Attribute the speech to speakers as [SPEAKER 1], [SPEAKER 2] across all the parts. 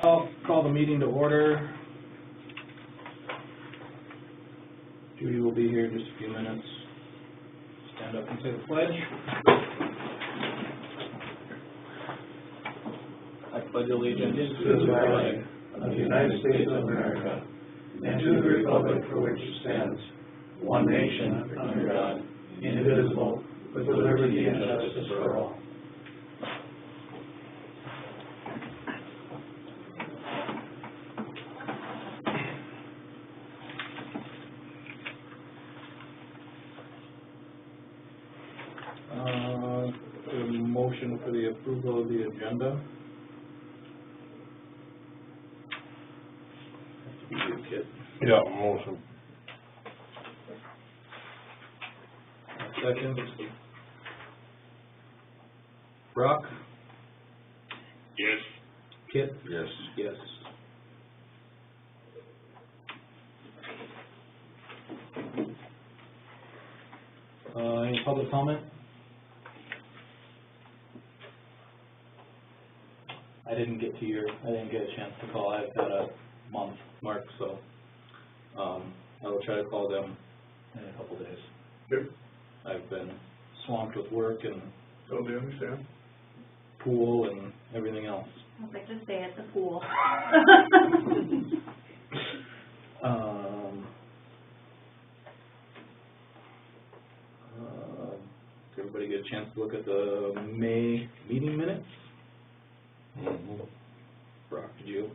[SPEAKER 1] I'll call the meeting to order. Judy will be here in just a few minutes. Stand up and say the pledge. I pledge allegiance
[SPEAKER 2] to the flag of the United States of America and to the republic for which it stands, one nation under God, indivisible, with liberty and justice for all.
[SPEAKER 1] A motion for the approval of the agenda.
[SPEAKER 3] Yeah, motion.
[SPEAKER 1] Second. Brock?
[SPEAKER 4] Yes.
[SPEAKER 1] Kit?
[SPEAKER 3] Yes.
[SPEAKER 1] Yes. Any public comment? I didn't get a chance to call. I've got a month mark, so I will try to call them in a couple days.
[SPEAKER 2] Good.
[SPEAKER 1] I've been swamped with work and
[SPEAKER 2] Totally understand.
[SPEAKER 1] pool and everything else.
[SPEAKER 5] I was like, just stay at the pool.
[SPEAKER 1] Did everybody get a chance to look at the May meeting minutes?
[SPEAKER 3] Mm-hmm.
[SPEAKER 1] Brock, did you?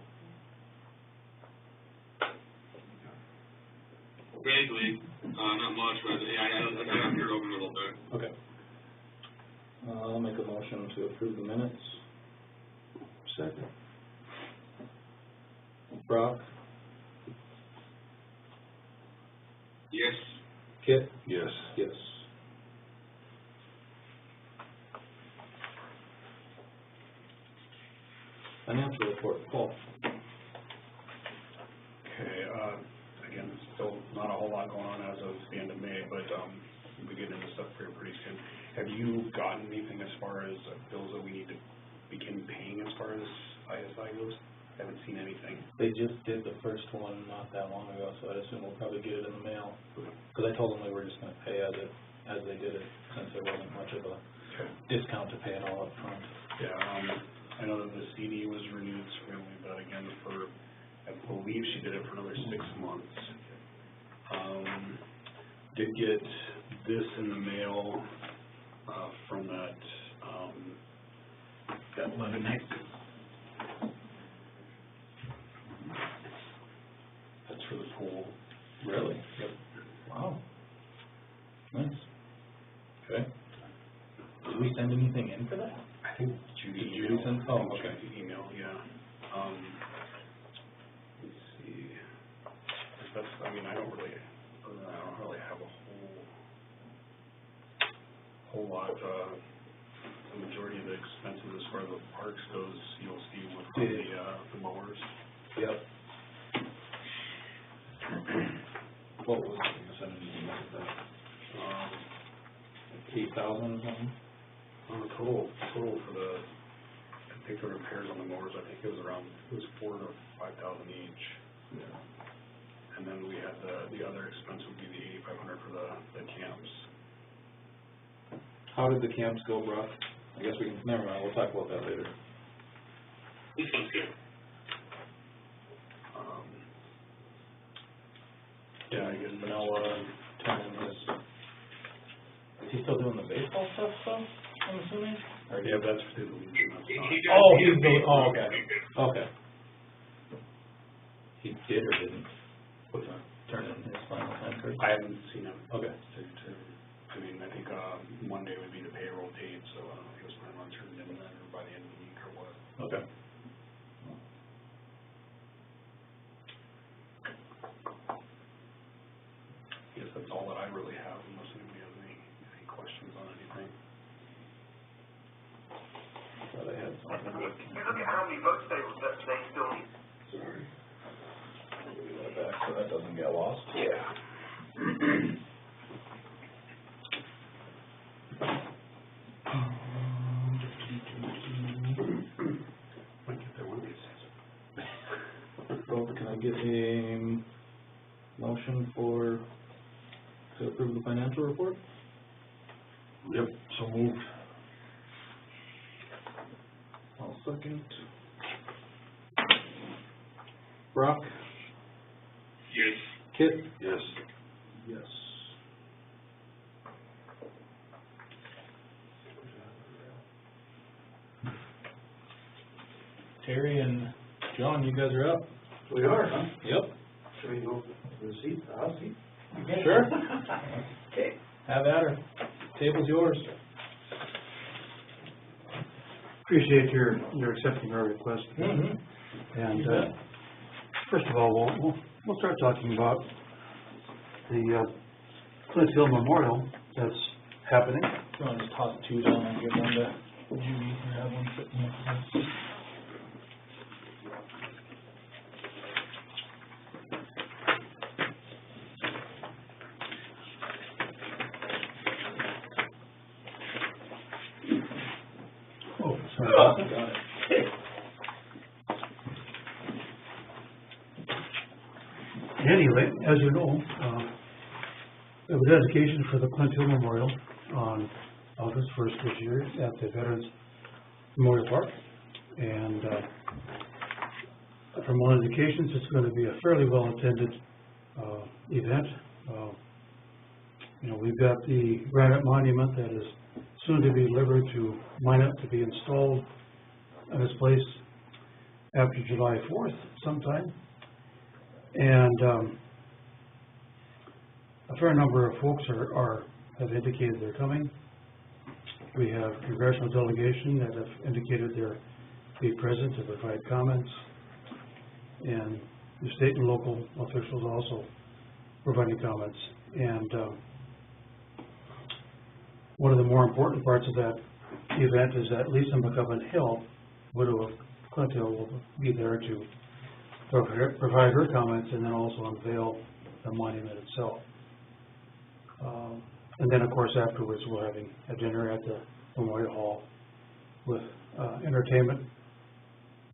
[SPEAKER 4] Vaguely, not much, but yeah, I got heard over a little bit.
[SPEAKER 1] Okay. I'll make a motion to approve the minutes.
[SPEAKER 3] Second.
[SPEAKER 1] Brock?
[SPEAKER 4] Yes.
[SPEAKER 1] Kit?
[SPEAKER 3] Yes.
[SPEAKER 1] Yes. Financial report, Paul.
[SPEAKER 6] Okay, again, still not a whole lot going on as of the end of May, but we'll be getting into stuff pretty soon. Have you gotten anything as far as bills that we need to begin paying as far as ISI goes? I haven't seen anything.
[SPEAKER 1] They just did the first one not that long ago, so I assume we'll probably get it in the mail. Because I told them we were just going to pay as they did it, since there wasn't much of a discount to pay it all up front.
[SPEAKER 6] Yeah, I know that the CD was renewed swiftly, but again, I believe she did it for another 6 months. Did get this in the mail from that Lebanon. That's for the pool.
[SPEAKER 1] Really?
[SPEAKER 6] Yep.
[SPEAKER 1] Wow. Nice. Okay. Did we send anything in for that?
[SPEAKER 6] I think Judy
[SPEAKER 1] Did Judy send? Oh, okay.
[SPEAKER 6] Judy email, yeah. Let's see. That's, I don't really have a whole lot. The majority of the expenses as far as the parks goes, you'll see with the mowers.
[SPEAKER 1] Yep. What was the percentage of that? 8,000 or something?
[SPEAKER 6] Total for I think the repairs on the mowers, I think it was $4,000 to $5,000 each.
[SPEAKER 1] Yeah.
[SPEAKER 6] And then we had the other expense would be the $8,500 for the camps.
[SPEAKER 1] How did the camps go, Brock? I guess we can, never mind, we'll talk about that later.
[SPEAKER 4] This sounds good.
[SPEAKER 6] Yeah, I guess
[SPEAKER 1] Manoa turning his, is he still doing the baseball stuff, I'm assuming? Or
[SPEAKER 6] yeah, that's for the Legion. That's not.
[SPEAKER 1] Oh, he's doing, oh, okay. Okay. He did or didn't?
[SPEAKER 6] What's that?
[SPEAKER 1] Turn in his final time card?
[SPEAKER 6] I haven't seen him.
[SPEAKER 1] Okay.
[SPEAKER 6] I think Monday would be the payroll date, so I don't know if he was planning on turning in then or by the end of the week or what.
[SPEAKER 1] Okay.
[SPEAKER 6] I guess that's all that I really have, unless anybody has any questions on anything.
[SPEAKER 1] Thought I had something.
[SPEAKER 4] You look at how many votes they still need.
[SPEAKER 1] Sorry. Give that back so that doesn't get lost.
[SPEAKER 4] Yeah.
[SPEAKER 6] Might get there one of these days.
[SPEAKER 1] So can I get a motion to approve the financial report?
[SPEAKER 3] Yep, so moved.
[SPEAKER 1] I'll second. Brock?
[SPEAKER 4] Yes.
[SPEAKER 1] Kit?
[SPEAKER 3] Yes.
[SPEAKER 1] Yes. Terry and John, you guys are up.
[SPEAKER 2] We are, huh?
[SPEAKER 1] Yep.
[SPEAKER 2] Should we go to the seat, the house seat?
[SPEAKER 1] Sure.
[SPEAKER 2] Okay.
[SPEAKER 1] Have at her. Table's yours.
[SPEAKER 7] Appreciate your accepting our request.
[SPEAKER 1] Mm-hmm.
[SPEAKER 7] And, first of all, we'll start talking about the, Clint Hill Memorial that's happening.
[SPEAKER 1] You want to just toss two down and give one to Judy or have one sitting next to us?
[SPEAKER 7] Oh, sorry.
[SPEAKER 1] Got it.
[SPEAKER 7] Anyway, as you know, we have a dedication for the Clint Hill Memorial on August 1st this year at the Veterans Memorial Park. And from all indications, it's going to be a fairly well-attended event. We've got the granite monument that is soon to be delivered to Minot to be installed in its place after July 4th sometime. And a fair number of folks have indicated they're coming. We have congressional delegation that have indicated they'll be present to provide comments, and the state and local officials also providing comments. And one of the more important parts of that event is that Lisa McCubbin Hill, widow of Clint Hill, will be there to provide her comments and then also unveil the monument itself. And then, of course, afterwards, we're having a dinner at the Memorial Hall with entertainment.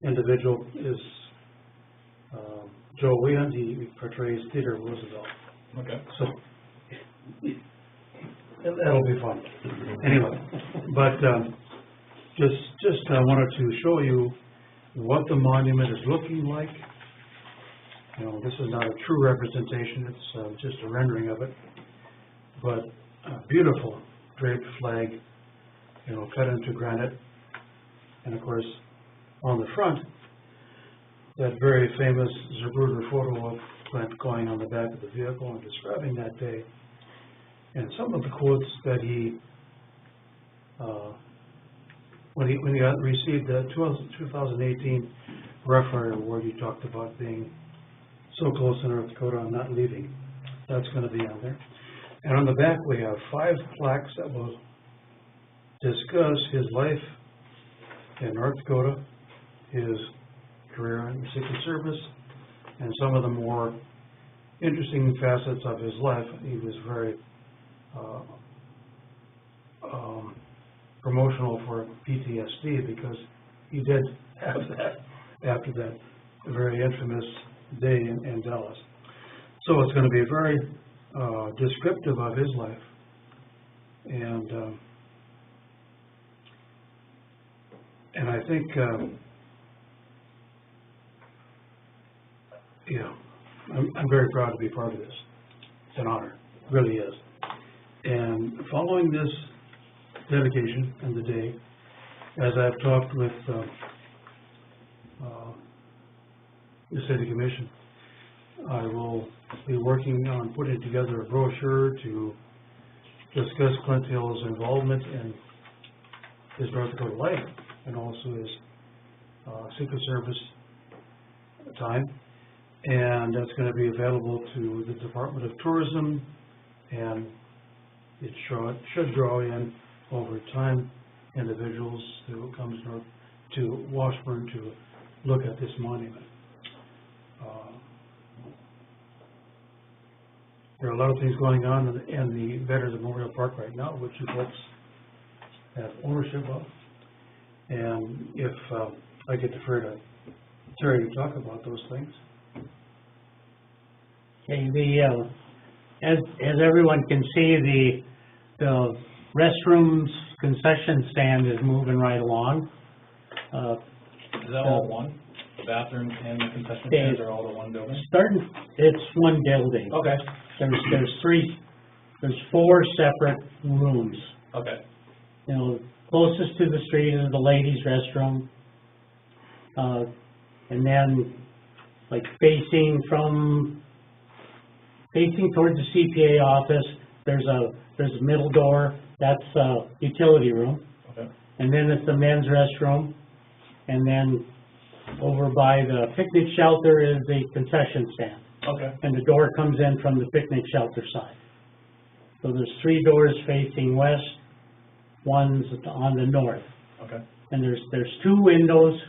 [SPEAKER 7] Individual is Joe Weand. He portrays Theodore Roosevelt.
[SPEAKER 1] Okay.
[SPEAKER 7] So that'll be fun. Anyway, but just wanted to show you what the monument is looking like. This is not a true representation, it's just a rendering of it, but a beautiful draped flag, cut into granite, and of course, on the front, that very famous Zapruder photo of Clint going on the back of the vehicle and describing that day, and some of the quotes that he, when he received the 2018 Rough Rider Award, he talked about being so close to North Dakota, I'm not leaving. That's going to be on there. And on the back, we have 5 plaques that will discuss his life in North Dakota, his career in the Secret Service, and some of the more interesting facets of his life. He was very promotional for PTSD because he did have that after that very infamous day in Dallas. So it's going to be very descriptive of his life, and I think I'm very proud to be part of this. It's an honor, it really is. And following this dedication and the day, as I've talked with the City Commission, I will be working on putting together a brochure to discuss Clint Hill's involvement in his North Dakota life and also his Secret Service time. And that's going to be available to the Department of Tourism, and it should draw in over time individuals who comes north to Washburn to look at this monument. There are a lot of things going on in the Veterans Memorial Park right now, which you folks have ownership of. And if I could defer to Terry to talk about those things.
[SPEAKER 8] Okay, as everyone can see, the restrooms concession stand is moving right along.
[SPEAKER 1] Is that all one? The bathrooms and the concession stands are all the one building?
[SPEAKER 8] It's one building.
[SPEAKER 1] Okay,
[SPEAKER 8] There's four separate rooms.
[SPEAKER 1] okay,
[SPEAKER 8] You know, closest to the street is the ladies' restroom. And then, like, facing towards the CPA office, there's a middle door, that's a utility room.
[SPEAKER 1] okay,
[SPEAKER 8] And then it's the men's restroom. And then over by the picnic shelter is the concession stand.
[SPEAKER 1] okay,
[SPEAKER 8] And the door comes in from the picnic shelter side. So there's three doors facing west, one's on the north.
[SPEAKER 1] okay,
[SPEAKER 8] And there's two windows,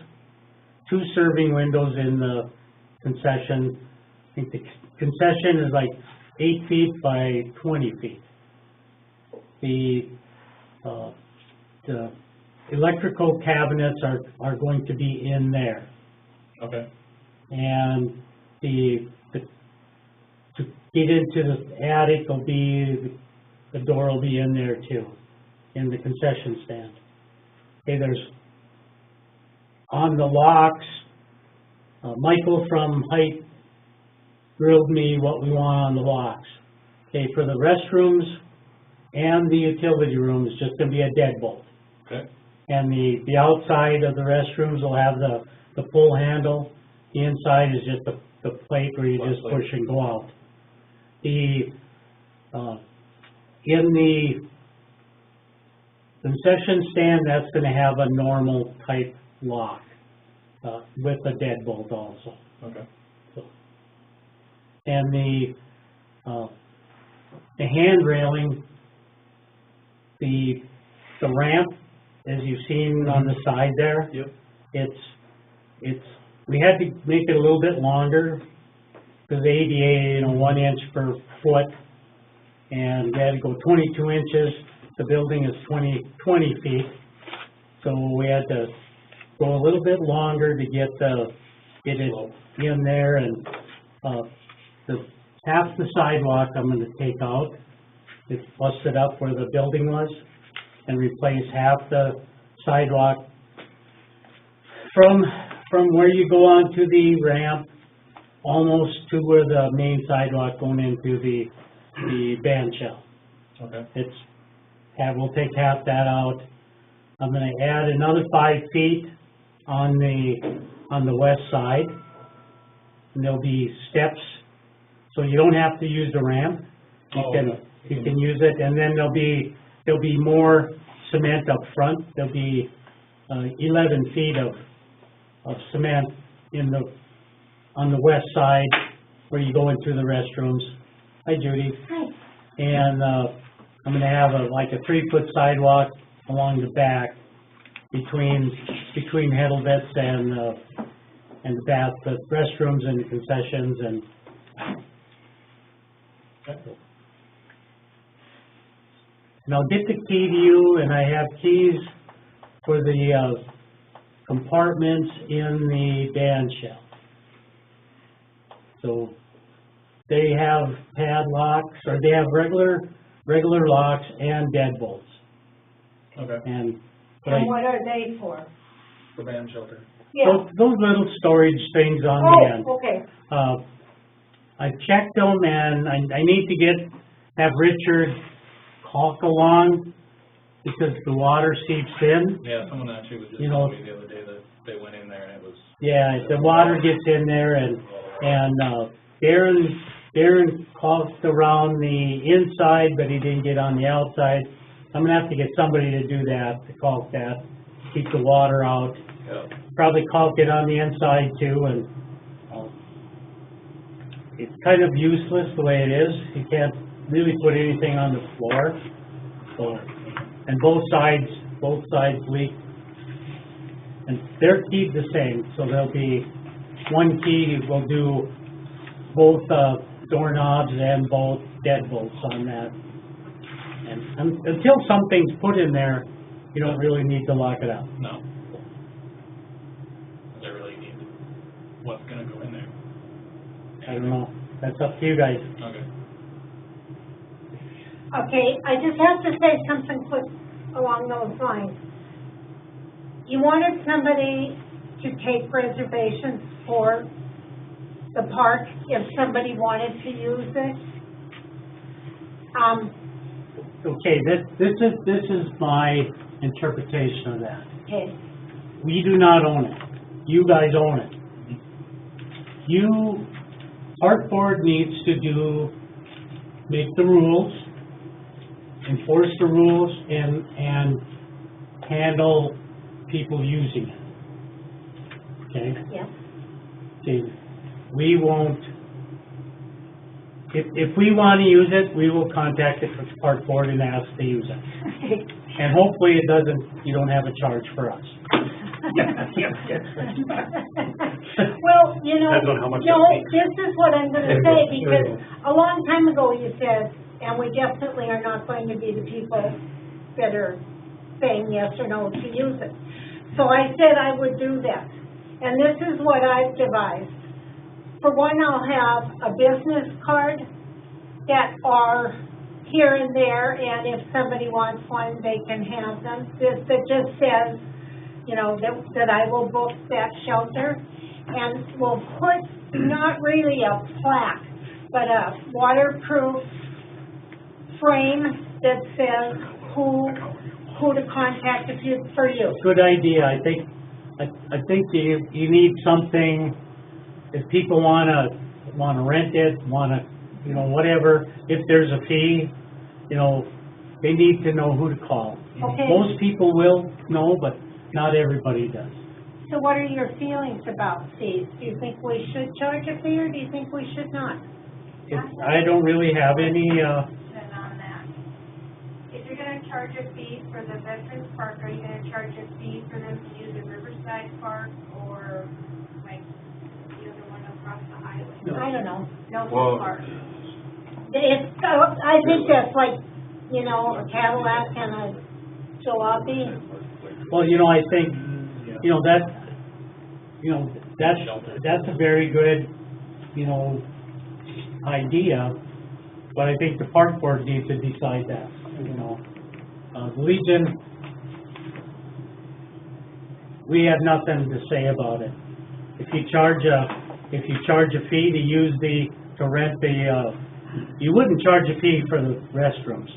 [SPEAKER 8] two serving windows in the concession. I think the concession is like 8 feet by 20 feet. The electrical cabinets are going to be in there.
[SPEAKER 1] okay,
[SPEAKER 8] And to get into the attic will be, the door will be in there too, in the concession stand. Okay, there's, on the locks, Michael from Height drilled me what we want on the locks. Okay, for the restrooms and the utility room is just gonna be a deadbolt.
[SPEAKER 1] okay,
[SPEAKER 8] And the outside of the restrooms will have the full handle. The inside is just the plate where you just push and go out. In the concession stand, that's gonna have a normal type lock, with a deadbolt also.
[SPEAKER 1] okay,
[SPEAKER 8] And the hand railing, the ramp, as you've seen on the side there.
[SPEAKER 1] Yep.
[SPEAKER 8] We had to make it a little bit longer, because ADA, 1 inch per foot, and we had to go 22 inches. The building is 20 feet, so we had to go a little bit longer to get it in there, and, half the sidewalk I'm gonna take out. It's busted up where the building was, and replace half the sidewalk from where you go onto the ramp, almost to where the main sidewalk going into the band shell.
[SPEAKER 1] okay,
[SPEAKER 8] We'll take half that out. I'm gonna add another 5 feet on the west side, and there'll be steps, so you don't have to use the ramp. You can use it, and then there'll be more cement up front. There'll be 11 feet of cement on the west side where you go into the restrooms. Hi, Judy.
[SPEAKER 5] Hi.
[SPEAKER 8] And I'm gonna have a 3-foot sidewalk along the back between Heddlevitz and the restrooms and the concessions and. And I'll get the key to you, and I have keys for the compartments in the band shell. So they have padlocks, or they have regular locks and deadbolts.
[SPEAKER 1] okay,
[SPEAKER 8] And
[SPEAKER 5] And what are they for?
[SPEAKER 1] the band shelter.
[SPEAKER 5] Yeah.
[SPEAKER 8] those little storage things on the end.
[SPEAKER 5] Oh, okay.
[SPEAKER 8] I checked them, and I need to have Richard caulk along, because the water seeps in.
[SPEAKER 1] Yeah, someone actually was just
[SPEAKER 8] You know-
[SPEAKER 1] telling me the other day that they went in there and it was,
[SPEAKER 8] Yeah, the water gets in there, and Darren caulked around the inside, but he didn't get on the outside. I'm gonna have to get somebody to do that, to caulk that, keep the water out.
[SPEAKER 1] yeah,
[SPEAKER 8] Probably caulk it on the inside too, and it's kind of useless the way it is. You can't really put anything on the floor. So, and both sides leak. And they're keyed the same, so there'll be one key will do both doorknobs and both deadbolts on that. And until something's put in there, you don't really need to lock it out.
[SPEAKER 1] no. Does it really need, what's gonna go in there?
[SPEAKER 8] I don't know. That's up to you guys.
[SPEAKER 1] Okay.
[SPEAKER 5] Okay, I just have to say something quick along those lines. You wanted somebody to take reservations for the park if somebody wanted to use it.
[SPEAKER 8] Okay, this is my interpretation of that.
[SPEAKER 5] Okay,
[SPEAKER 8] We do not own it. You guys own it. Park board needs to make the rules, enforce the rules, and handle people using it. Okay?
[SPEAKER 5] yeah.
[SPEAKER 8] Okay, we won't, if we want to use it, we will contact the park board and ask to use it. And hopefully you don't have a charge for us.
[SPEAKER 5] Well, you know,
[SPEAKER 6] Depends on how much
[SPEAKER 5] no,
[SPEAKER 6] they pay.
[SPEAKER 5] this is what I'm gonna say, because a long time ago you said, and we definitely are not going to be the people that are saying yes or no to use it. So I said I would do that, and this is what I've devised. For one, I'll have a business card that are here and there, and if somebody wants one, they can have them. This, that just says, you know, that I will book that shelter, and we'll put not really a plaque, but a waterproof frame that says who to contact for you.
[SPEAKER 8] Good idea. I think you need something, if people wanna rent it, whatever, if there's a fee, they need to know who to call.
[SPEAKER 5] Okay.
[SPEAKER 8] Most people will know, but not everybody does.
[SPEAKER 5] So what are your feelings about fees? Do you think we should charge a fee, or do you think we should not?
[SPEAKER 8] I don't really have any,
[SPEAKER 9] Then on that. If you're gonna charge a fee for the Veterans Park, are you gonna charge a fee for them to use the Riverside Park or like the other one across the highway?
[SPEAKER 5] I don't know.
[SPEAKER 3] Well-
[SPEAKER 9] Park.
[SPEAKER 5] I think that's like, a Cadillac and a jalopy.
[SPEAKER 8] well, I think, that's a very good, idea, but I think the park board needs to decide that, Legion, we have nothing to say about it. If you charge a fee to rent you wouldn't charge a fee for the restrooms,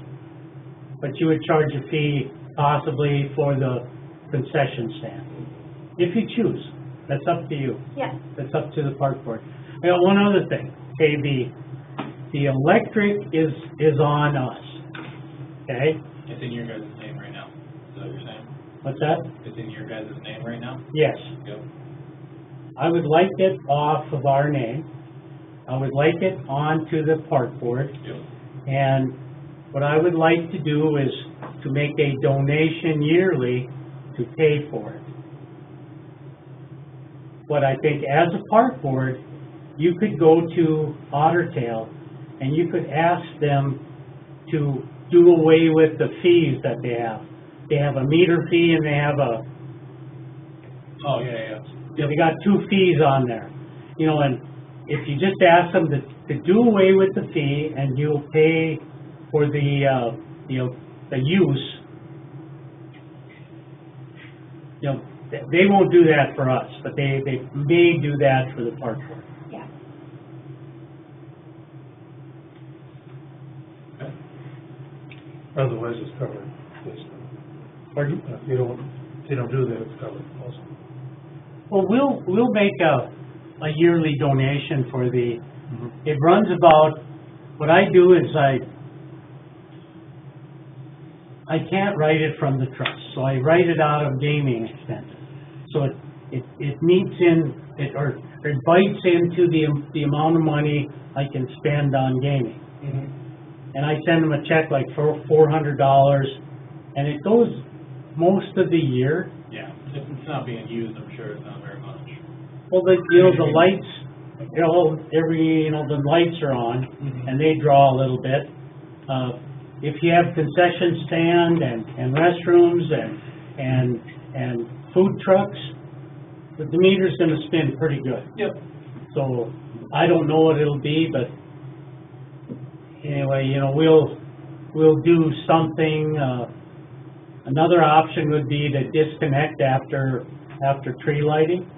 [SPEAKER 8] but you would charge a fee possibly for the concession stand, if you choose. That's up to you.
[SPEAKER 5] Yeah.
[SPEAKER 8] That's up to the park board. I got one other thing. Okay, the electric is on us. Okay?
[SPEAKER 1] It's in your guys' name right now, is that what you're saying?
[SPEAKER 8] What's that?
[SPEAKER 1] It's in your guys' name right now?
[SPEAKER 8] Yes.
[SPEAKER 1] Yep.
[SPEAKER 8] I would like it off of our name. I would like it onto the park board.
[SPEAKER 1] Yep.
[SPEAKER 8] And what I would like to do is to make a donation yearly to pay for it. But I think as a park board, you could go to Otter Tail and you could ask them to do away with the fees that they have. They have a meter fee and they have
[SPEAKER 1] Oh, yeah.
[SPEAKER 8] they got 2 fees on there. And if you just ask them to do away with the fee and you'll pay for the use, they won't do that for us, but they may do that for the park board.
[SPEAKER 5] Yeah.
[SPEAKER 7] Otherwise, it's covered.
[SPEAKER 8] Pardon?
[SPEAKER 7] If you don't do that, it's covered also.
[SPEAKER 8] Well, we'll make a yearly donation for it runs about, what I do is I can't write it from the trust, so I write it out of gaming expenses. So it meets in, it bites into the amount of money I can spend on gaming. And I send them a check like for $400, and it goes most of the year.
[SPEAKER 1] Yeah, if it's not being used, I'm sure it's not very much.
[SPEAKER 8] Well, the lights, the lights are on, and they draw a little bit. If you have concession stand and restrooms and food trucks, the meter's gonna spin pretty good.
[SPEAKER 1] Yep.
[SPEAKER 8] So I don't know what it'll be, but anyway, you know, we'll do something, another option would be to disconnect after tree lighting.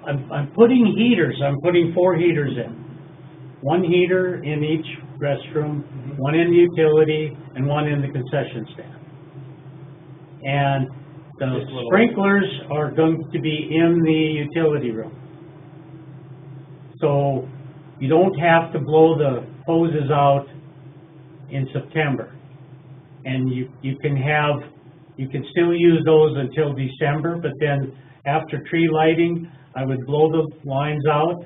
[SPEAKER 8] I'm putting heaters, I'm putting 4 heaters in. 1 heater in each restroom, 1 in the utility, and 1 in the concession stand. And the sprinklers are going to be in the utility room. So you don't have to blow the hoses out in September. And you can still use those until December, but then after tree lighting, I would blow the lines out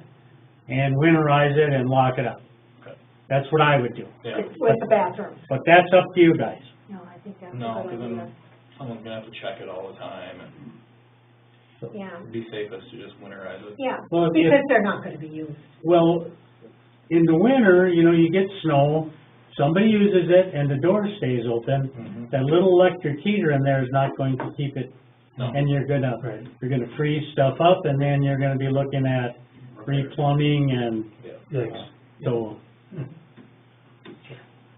[SPEAKER 8] and winterize it and lock it up.
[SPEAKER 1] Okay.
[SPEAKER 8] That's what I would do.
[SPEAKER 1] Yeah.
[SPEAKER 5] With the bathroom.
[SPEAKER 8] But that's up to you guys.
[SPEAKER 5] No, I think that's a
[SPEAKER 1] No,
[SPEAKER 5] good
[SPEAKER 1] because
[SPEAKER 5] idea.
[SPEAKER 1] then someone's gonna have to check it all the time, and
[SPEAKER 5] Yeah,
[SPEAKER 1] it'd be safest to just winterize it.
[SPEAKER 5] yeah,
[SPEAKER 8] Well, if-
[SPEAKER 5] because they're not gonna be used.
[SPEAKER 8] Well, in the winter, you know, you get snow, somebody uses it and the door stays open.
[SPEAKER 1] Mhm.
[SPEAKER 8] That little electric heater in there is not going to keep it,
[SPEAKER 1] No.
[SPEAKER 8] and you're gonna freeze stuff up, and then you're gonna be looking at replumbing and
[SPEAKER 1] Yeah.
[SPEAKER 8] so.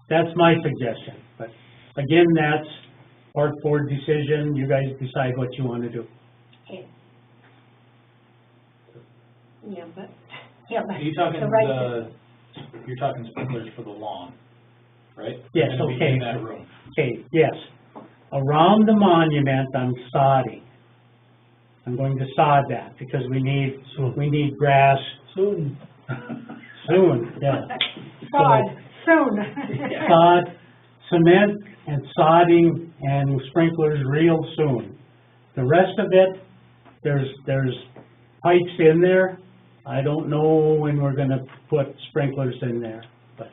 [SPEAKER 8] That's my suggestion, but again, that's park board decision, you guys decide what you wanna do.
[SPEAKER 5] Okay. Yeah, but
[SPEAKER 1] Are you talking
[SPEAKER 5] the right,
[SPEAKER 1] you're talking sprinklers for the lawn, right?
[SPEAKER 8] Yes,
[SPEAKER 1] They're gonna be
[SPEAKER 8] okay.
[SPEAKER 1] in that room.
[SPEAKER 8] Okay, yes. Around the monument, I'm sodding. I'm going to sod that because we need grass
[SPEAKER 7] Soon.
[SPEAKER 8] soon, yeah.
[SPEAKER 5] sod, soon.
[SPEAKER 8] Sod, cement and sodding and sprinklers real soon. The rest of it, there's pipes in there. I don't know when we're gonna put sprinklers in there, but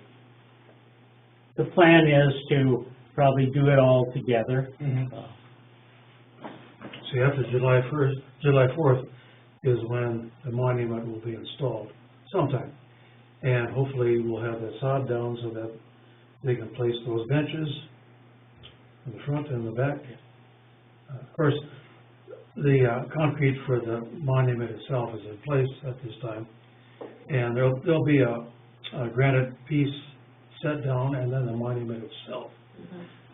[SPEAKER 8] the plan is to probably do it all together.
[SPEAKER 7] See, after July 4th is when the monument will be installed, sometime. And hopefully we'll have that sod down so that they can place those benches in the front and the back. Of course, the concrete for the monument itself is in place at this time. And there'll be a granite piece set down and then the monument itself.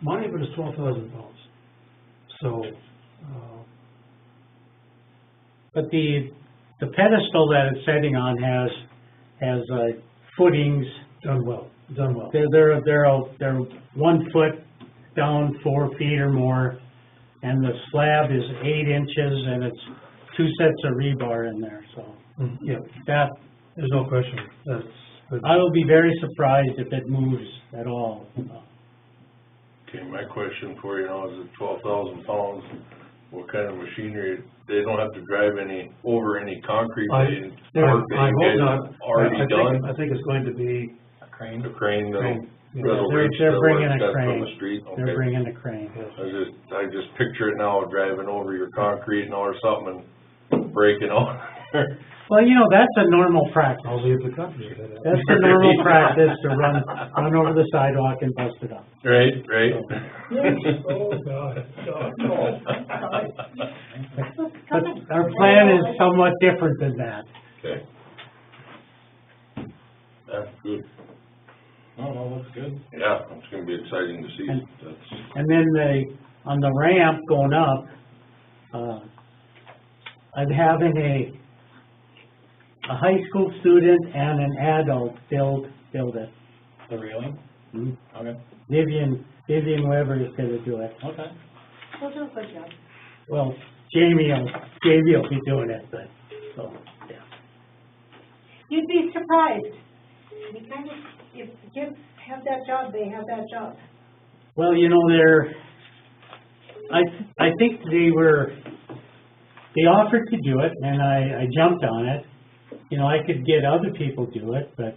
[SPEAKER 7] Monument is 12,000 pounds. So,
[SPEAKER 8] But the pedestal that it's sitting on has footings.
[SPEAKER 7] done well.
[SPEAKER 8] They're 1 foot down 4 feet or more, and the slab is 8 inches, and it's 2 sets of rebar in there, so
[SPEAKER 7] Yeah,
[SPEAKER 8] that,
[SPEAKER 7] there's no question.
[SPEAKER 8] I will be very surprised if it moves at all.
[SPEAKER 3] Okay, my question for you now is at 12,000 pounds, what kind of machinery, they don't have to drive over any concrete
[SPEAKER 7] I
[SPEAKER 3] work that
[SPEAKER 7] hope
[SPEAKER 3] you
[SPEAKER 7] not.
[SPEAKER 3] guys already done?
[SPEAKER 7] I think it's going to be
[SPEAKER 1] A crane?
[SPEAKER 3] The crane,
[SPEAKER 7] Crane, yeah.
[SPEAKER 3] that'll
[SPEAKER 8] They're-
[SPEAKER 3] reach
[SPEAKER 8] they're
[SPEAKER 3] the
[SPEAKER 8] bringing
[SPEAKER 3] work
[SPEAKER 8] a
[SPEAKER 3] that's
[SPEAKER 8] crane.
[SPEAKER 3] from the street,
[SPEAKER 8] They're
[SPEAKER 3] okay?
[SPEAKER 8] bringing a crane.
[SPEAKER 3] I just picture it now, driving over your concrete now or something and breaking out.
[SPEAKER 8] Well, you know, that's a normal practice.
[SPEAKER 7] I'll leave the country.
[SPEAKER 8] That's the normal practice, to run over the sidewalk and bust it up.
[SPEAKER 3] Right, right?
[SPEAKER 7] Oh, God. No.
[SPEAKER 8] But our plan is somewhat different than that.
[SPEAKER 3] Okay. That's good.
[SPEAKER 1] No, that's good.
[SPEAKER 3] Yeah, it's gonna be exciting to see.
[SPEAKER 8] And-
[SPEAKER 3] That's,
[SPEAKER 8] And then on the ramp going up, I'm having a high school student and an adult build it.
[SPEAKER 1] The railing?
[SPEAKER 8] Mhm.
[SPEAKER 1] Okay.
[SPEAKER 8] Vivian Weber is gonna do it.
[SPEAKER 1] Okay.
[SPEAKER 5] We'll do a good job.
[SPEAKER 8] Well, Jamie will be doing it, but, so, yeah.
[SPEAKER 5] You'd be surprised. You kind of, if kids have that job, they have that job.
[SPEAKER 8] Well, you know, I think they offered to do it, and I jumped on it. You know, I could get other people to do it, but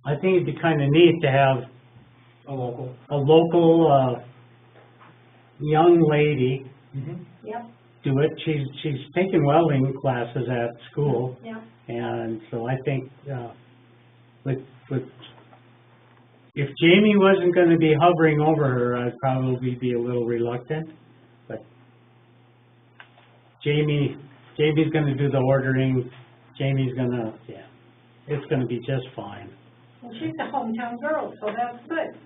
[SPEAKER 8] I think it'd be kind of neat to have
[SPEAKER 1] A local.
[SPEAKER 8] a local, young lady
[SPEAKER 5] Yep,
[SPEAKER 8] do it. She's taking welding classes at school,
[SPEAKER 5] yep.
[SPEAKER 8] and so I think, if Jamie wasn't gonna be hovering over her, I'd probably be a little reluctant, but Jamie Jamie's gonna do the ordering, Jamie's gonna, yeah, it's gonna be just fine.
[SPEAKER 5] Well, she's a hometown girl, so that's good.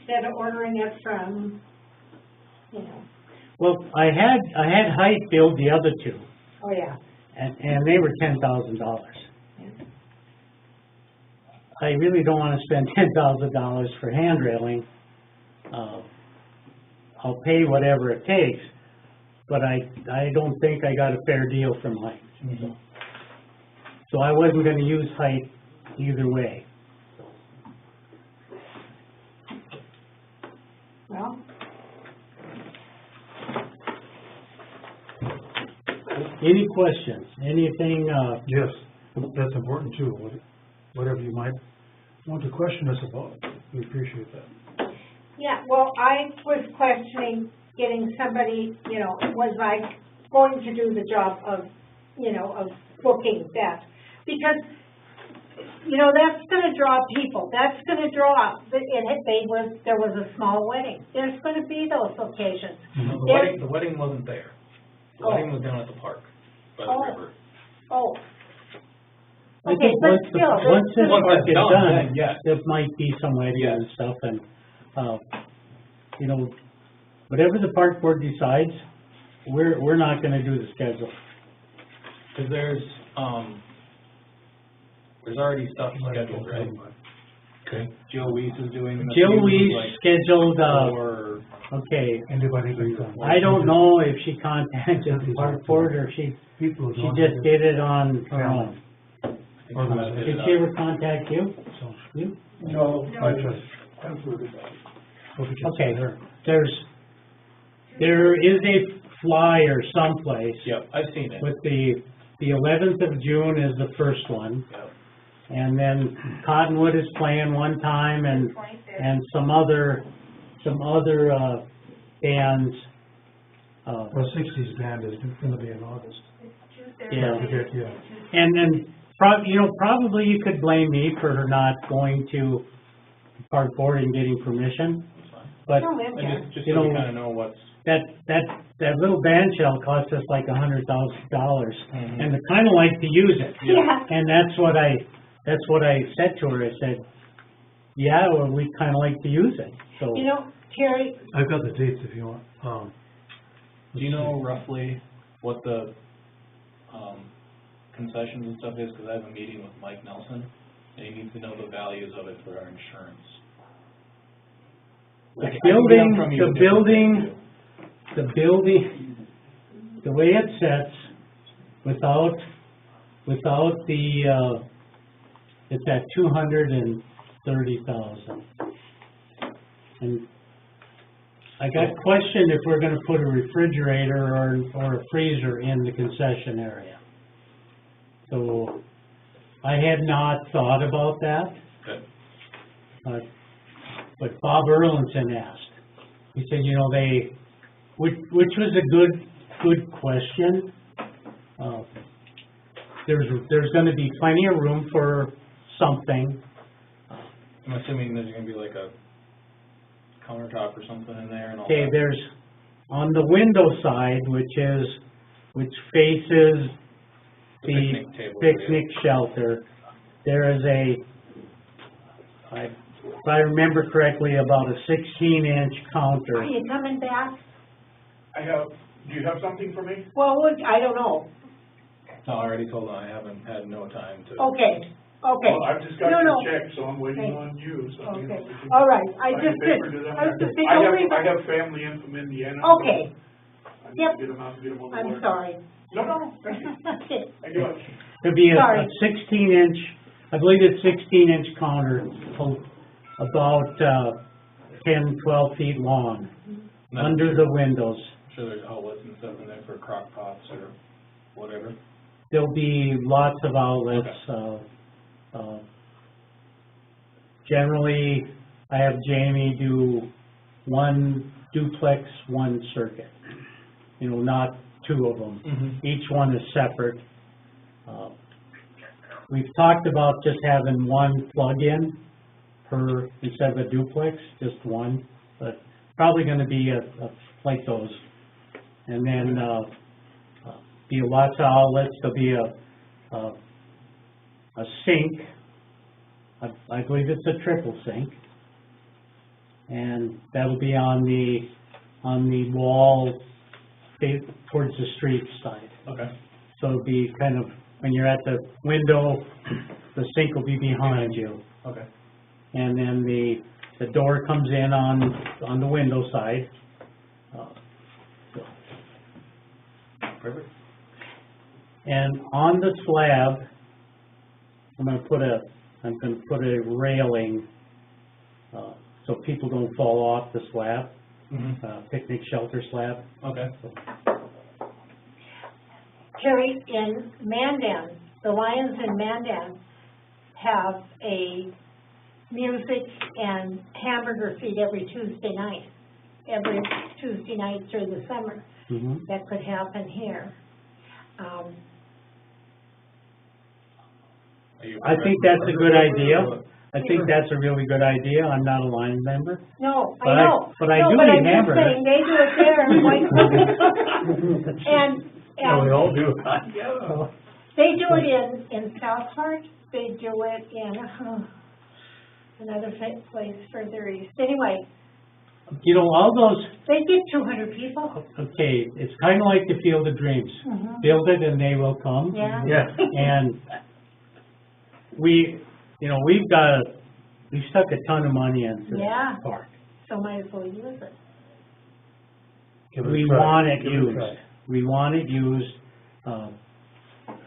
[SPEAKER 5] Instead of ordering it from, you know,
[SPEAKER 8] Well, I had Height build the other two,
[SPEAKER 5] oh, yeah.
[SPEAKER 8] and they were $10,000. I really don't wanna spend $10,000 for hand railing. I'll pay whatever it takes, but I don't think I got a fair deal from Height. So I wasn't gonna use Height either way.
[SPEAKER 5] Well,
[SPEAKER 8] Any questions, anything,
[SPEAKER 7] Yes, that's important too, whatever you might want to question us about, we appreciate that.
[SPEAKER 5] yeah, well, I was questioning getting somebody, you know, was I going to do the job of, you know, of booking that? Because, you know, that's gonna draw people, that's gonna draw, there was a small wedding, there's gonna be those occasions.
[SPEAKER 1] The wedding wasn't there. The wedding was down at the park, by the
[SPEAKER 5] Oh.
[SPEAKER 1] river.
[SPEAKER 5] Oh,
[SPEAKER 8] I
[SPEAKER 5] okay,
[SPEAKER 8] think
[SPEAKER 5] but
[SPEAKER 8] once
[SPEAKER 5] still,
[SPEAKER 8] once this
[SPEAKER 1] Once
[SPEAKER 8] part
[SPEAKER 1] it's
[SPEAKER 8] is
[SPEAKER 1] done,
[SPEAKER 8] done,
[SPEAKER 1] then yes.
[SPEAKER 8] there might be some wedding and stuff, and, you know, whatever the park board decides, we're not gonna do the schedule.
[SPEAKER 1] Cause there's already stuff scheduled, right?
[SPEAKER 7] Okay.
[SPEAKER 1] Joe Weiss is doing the.
[SPEAKER 8] Jill,
[SPEAKER 1] few,
[SPEAKER 8] we
[SPEAKER 1] like,
[SPEAKER 8] scheduled,
[SPEAKER 1] for,
[SPEAKER 8] okay,
[SPEAKER 7] Anybody can come.
[SPEAKER 8] I don't know if she contacted the park board or she
[SPEAKER 7] People who don't
[SPEAKER 8] just
[SPEAKER 7] have
[SPEAKER 8] did it on her own.
[SPEAKER 1] I think she might have hit
[SPEAKER 8] Did
[SPEAKER 1] it
[SPEAKER 8] she
[SPEAKER 1] up.
[SPEAKER 8] ever contact you?
[SPEAKER 7] So,
[SPEAKER 8] You?
[SPEAKER 7] no, I trust. Absolutely.
[SPEAKER 8] Okay, there is a flyer someplace
[SPEAKER 1] Yep, I've seen it.
[SPEAKER 8] with the 11th of June is the first one.
[SPEAKER 1] Yep.
[SPEAKER 8] And then Cottonwood is playing one time and
[SPEAKER 9] 25th.
[SPEAKER 8] some other, bands,
[SPEAKER 7] Well, Sixties band is gonna be in August.
[SPEAKER 9] Tuesday.
[SPEAKER 8] Yeah.
[SPEAKER 7] Don't forget, yeah.
[SPEAKER 8] and then, probably you could blame me for not going to the park board and getting permission,
[SPEAKER 1] That's fine.
[SPEAKER 8] but
[SPEAKER 5] no, I'm
[SPEAKER 1] And
[SPEAKER 5] here.
[SPEAKER 1] just
[SPEAKER 8] You
[SPEAKER 1] so we
[SPEAKER 8] know-
[SPEAKER 1] kinda know what's.
[SPEAKER 8] that little band shell cost us like $100,000,
[SPEAKER 1] Mhm.
[SPEAKER 8] and I kinda like to use it.
[SPEAKER 5] Yeah.
[SPEAKER 8] And that's what I said to her, I said, yeah, well, we kinda like to use it, so.
[SPEAKER 5] You know, Terry,
[SPEAKER 7] I've got the dates if you want,
[SPEAKER 1] Do you know roughly what the, concessions and stuff is? Cause I have a meeting with Mike Nelson, and he needs to know the values of it for our insurance.
[SPEAKER 8] The
[SPEAKER 1] I can get them
[SPEAKER 8] building,
[SPEAKER 1] from you
[SPEAKER 8] the
[SPEAKER 1] a different day,
[SPEAKER 8] building, the way it sets, without the, it's at 230,000. And I got questioned if we're gonna put a refrigerator or a freezer in the concession area. So, I had not thought about that,
[SPEAKER 1] Okay.
[SPEAKER 8] but Bob Erlinson asked. He said, you know, which was a good question. There's gonna be plenty of room for something.
[SPEAKER 1] I'm assuming there's gonna be like a countertop or something in there and all
[SPEAKER 8] Okay,
[SPEAKER 1] that.
[SPEAKER 8] there's, on the window side, which faces
[SPEAKER 1] The
[SPEAKER 8] the
[SPEAKER 1] picnic table area.
[SPEAKER 8] picnic shelter, there is if I remember correctly, about a 16-inch
[SPEAKER 5] are
[SPEAKER 8] counter.
[SPEAKER 5] you coming back?
[SPEAKER 6] Do you have something for me?
[SPEAKER 5] Well, I don't know.
[SPEAKER 1] No, I already told him I haven't had no time to.
[SPEAKER 5] Okay, okay.
[SPEAKER 6] Well, I've just got
[SPEAKER 5] No,
[SPEAKER 6] your
[SPEAKER 5] no.
[SPEAKER 6] check, so I'm waiting
[SPEAKER 5] Okay.
[SPEAKER 6] on you, so. you know,
[SPEAKER 5] Okay,
[SPEAKER 6] we can
[SPEAKER 5] all right, I
[SPEAKER 6] sign
[SPEAKER 5] just
[SPEAKER 6] the
[SPEAKER 5] did,
[SPEAKER 6] paper to them.
[SPEAKER 5] I was just the
[SPEAKER 6] I
[SPEAKER 5] only,
[SPEAKER 6] have family in from Indiana. so
[SPEAKER 5] okay,
[SPEAKER 6] I need
[SPEAKER 5] Yep.
[SPEAKER 6] to get them out and get them on the
[SPEAKER 5] I'm
[SPEAKER 6] board.
[SPEAKER 5] sorry.
[SPEAKER 6] No, thank you.
[SPEAKER 5] Okay.
[SPEAKER 6] Thank you.
[SPEAKER 8] There'd be a
[SPEAKER 5] Sorry.
[SPEAKER 8] 16-inch, I believe it's 16-inch counter, about 10, 12 feet long,
[SPEAKER 1] And I'm
[SPEAKER 8] under the windows.
[SPEAKER 1] sure there's outlets and stuff in there for crock pots or whatever.
[SPEAKER 8] There'll be lots of outlets. Generally, I have Jamie do one duplex, one circuit. You know, not two of them.
[SPEAKER 1] Mm-hmm.
[SPEAKER 8] Each one is separate. We've talked about just having one plug-in instead of a duplex, just one, but probably gonna be like those. And then, be lots of outlets, there'll be a sink. I believe it's a triple sink. And that'll be on the wall towards the street side.
[SPEAKER 1] Okay.
[SPEAKER 8] So it'll be kind of, when you're at the window, the sink will be behind you.
[SPEAKER 1] Okay.
[SPEAKER 8] And then the door comes in on the window side.
[SPEAKER 1] Perfect.
[SPEAKER 8] And on the slab, I'm gonna put a railing, so people don't fall off the slab, picnic shelter slab.
[SPEAKER 1] Okay.
[SPEAKER 5] Terry, in Mandan, the Lions in Mandan have a music and hamburger feed every Tuesday night through the summer.
[SPEAKER 8] Mhm.
[SPEAKER 5] That could happen here.
[SPEAKER 8] I think that's a good idea. I think that's a really good idea. I'm not a Lions member.
[SPEAKER 5] No,
[SPEAKER 8] But
[SPEAKER 5] I know.
[SPEAKER 8] but I
[SPEAKER 5] No,
[SPEAKER 8] do
[SPEAKER 5] but
[SPEAKER 8] eat
[SPEAKER 5] I'm just
[SPEAKER 8] hamburgers.
[SPEAKER 5] saying, they do it there in White And,
[SPEAKER 7] Yeah, we all do.
[SPEAKER 5] they do it in South Park, they do it in, another place further east. Anyway,
[SPEAKER 8] You know, all those,
[SPEAKER 5] they get 200 people.
[SPEAKER 8] okay, it's kind of like the Field of Dreams.
[SPEAKER 5] Mhm.
[SPEAKER 8] Build it and they will come.
[SPEAKER 5] Yeah.
[SPEAKER 7] Yeah.
[SPEAKER 8] And we've stuck a ton of money into
[SPEAKER 5] Yeah.
[SPEAKER 8] this park.
[SPEAKER 5] So might as well use it.
[SPEAKER 7] Give it a
[SPEAKER 8] We
[SPEAKER 7] try.
[SPEAKER 8] want it
[SPEAKER 7] Give a
[SPEAKER 8] used.
[SPEAKER 7] try.
[SPEAKER 8] We want it used. I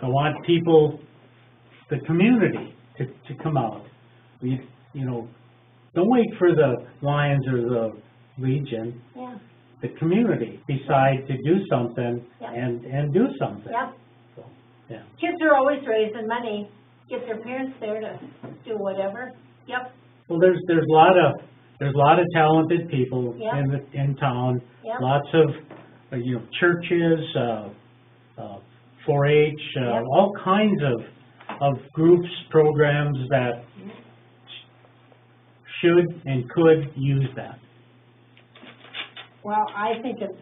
[SPEAKER 8] want people, the community, to come out. Don't wait for the Lions or the Legion.
[SPEAKER 5] Yeah,
[SPEAKER 8] The community decide to do something
[SPEAKER 5] Yeah.
[SPEAKER 8] and do something.
[SPEAKER 5] yeah.
[SPEAKER 8] So, yeah.
[SPEAKER 5] Kids are always raising money, get their parents there to do whatever. Yep,
[SPEAKER 8] Well, there's a lot of talented people
[SPEAKER 5] Yeah.
[SPEAKER 8] in town.
[SPEAKER 5] Yep.
[SPEAKER 8] Lots of churches, 4-H,
[SPEAKER 5] Yep.
[SPEAKER 8] all kinds of groups, programs that should and could use that.
[SPEAKER 5] well, I think it's,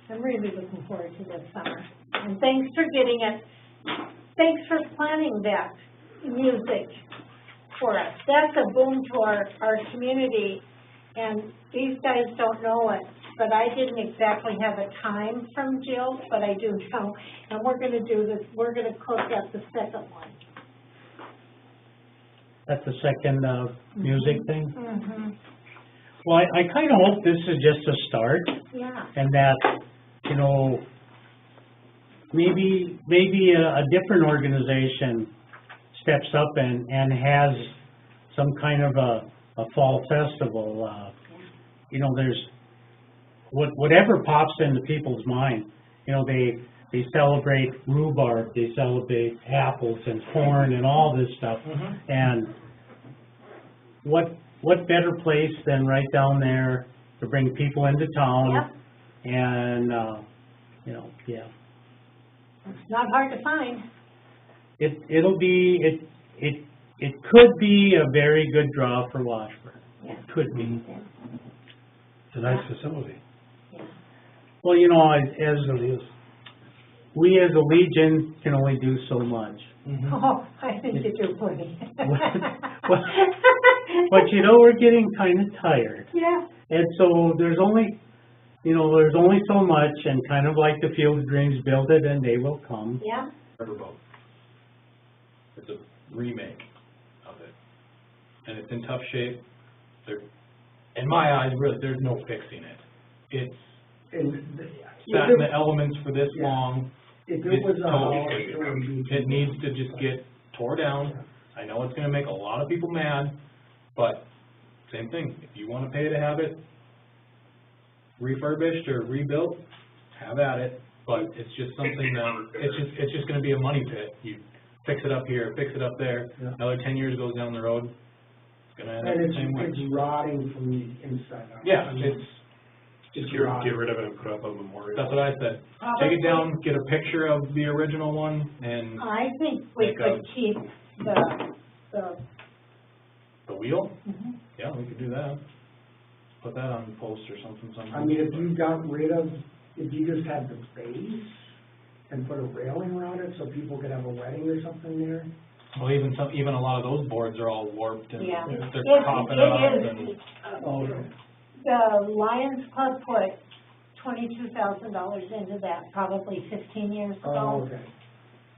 [SPEAKER 5] I'm really looking forward to this summer. And thanks for getting it, thanks for planning that music for us. That's a boom to our community, and these guys don't know it, but I didn't exactly have a time from Jill, but I do know. And we're gonna do this, we're gonna cook at the second one.
[SPEAKER 8] That's the second music thing.
[SPEAKER 5] Mm-hmm,
[SPEAKER 8] Well, I kind of hope this is just a start,
[SPEAKER 5] yeah,
[SPEAKER 8] and that, maybe a different organization steps up and has some kind of a fall festival. There's whatever pops into people's mind. They celebrate rhubarb, they celebrate apples and corn and all this stuff. And what better place than right down there to bring people into town?
[SPEAKER 5] Yep.
[SPEAKER 8] And, yeah.
[SPEAKER 5] It's not hard to find.
[SPEAKER 8] It could be a very good draw for Washburn.
[SPEAKER 5] Yeah.
[SPEAKER 8] It could be.
[SPEAKER 7] It's a nice facility.
[SPEAKER 8] Well, as
[SPEAKER 7] It really is.
[SPEAKER 8] we as a Legion can only do so much.
[SPEAKER 5] Oh, I think you do plenty.
[SPEAKER 8] But we're getting kind of tired.
[SPEAKER 5] Yeah,
[SPEAKER 8] And so there's only so much, and kind of like the Field of Dreams, build it and they will come.
[SPEAKER 5] yeah,
[SPEAKER 1] Riverboat. It's a remake of it. And it's in tough shape. In my eyes, really, there's no fixing it. It's sat in the elements for this long.
[SPEAKER 2] If
[SPEAKER 1] It's
[SPEAKER 2] it was a
[SPEAKER 1] totally
[SPEAKER 2] house,
[SPEAKER 1] fixed.
[SPEAKER 2] it would be.
[SPEAKER 1] It needs to just get tore down. I know it's gonna make a lot of people mad, but same thing. If you wanna pay to have it refurbished or rebuilt, have at it. But it's just something that, it's just gonna be a money pit. You fix it up here, fix it up there,
[SPEAKER 2] Yeah.
[SPEAKER 1] another 10 years goes down the road, it's gonna end up
[SPEAKER 2] And
[SPEAKER 1] the same way.
[SPEAKER 2] it's rotting from the inside out.
[SPEAKER 1] Yeah, it's,
[SPEAKER 2] Just
[SPEAKER 6] Get
[SPEAKER 2] rotting.
[SPEAKER 6] rid of it and put up a memorial.
[SPEAKER 1] that's what I said. Take it down, get a picture of the original one, and
[SPEAKER 5] I think we
[SPEAKER 1] Make
[SPEAKER 5] could
[SPEAKER 1] a-
[SPEAKER 5] keep the,
[SPEAKER 1] the wheel,
[SPEAKER 5] mhm.
[SPEAKER 1] yeah, we could do that. put that on a post or something somewhere.
[SPEAKER 2] I mean, if you got rid of, if you just had the base and put a railing around it so people could have a wedding or something there.
[SPEAKER 1] Well, even a lot of those boards are all warped and
[SPEAKER 5] Yeah.
[SPEAKER 1] they're
[SPEAKER 5] It
[SPEAKER 1] popping up
[SPEAKER 5] is.
[SPEAKER 1] and,
[SPEAKER 2] Oh,
[SPEAKER 5] The Lions Club put $22,000 into that probably 15 years
[SPEAKER 2] oh,
[SPEAKER 5] ago.
[SPEAKER 2] okay.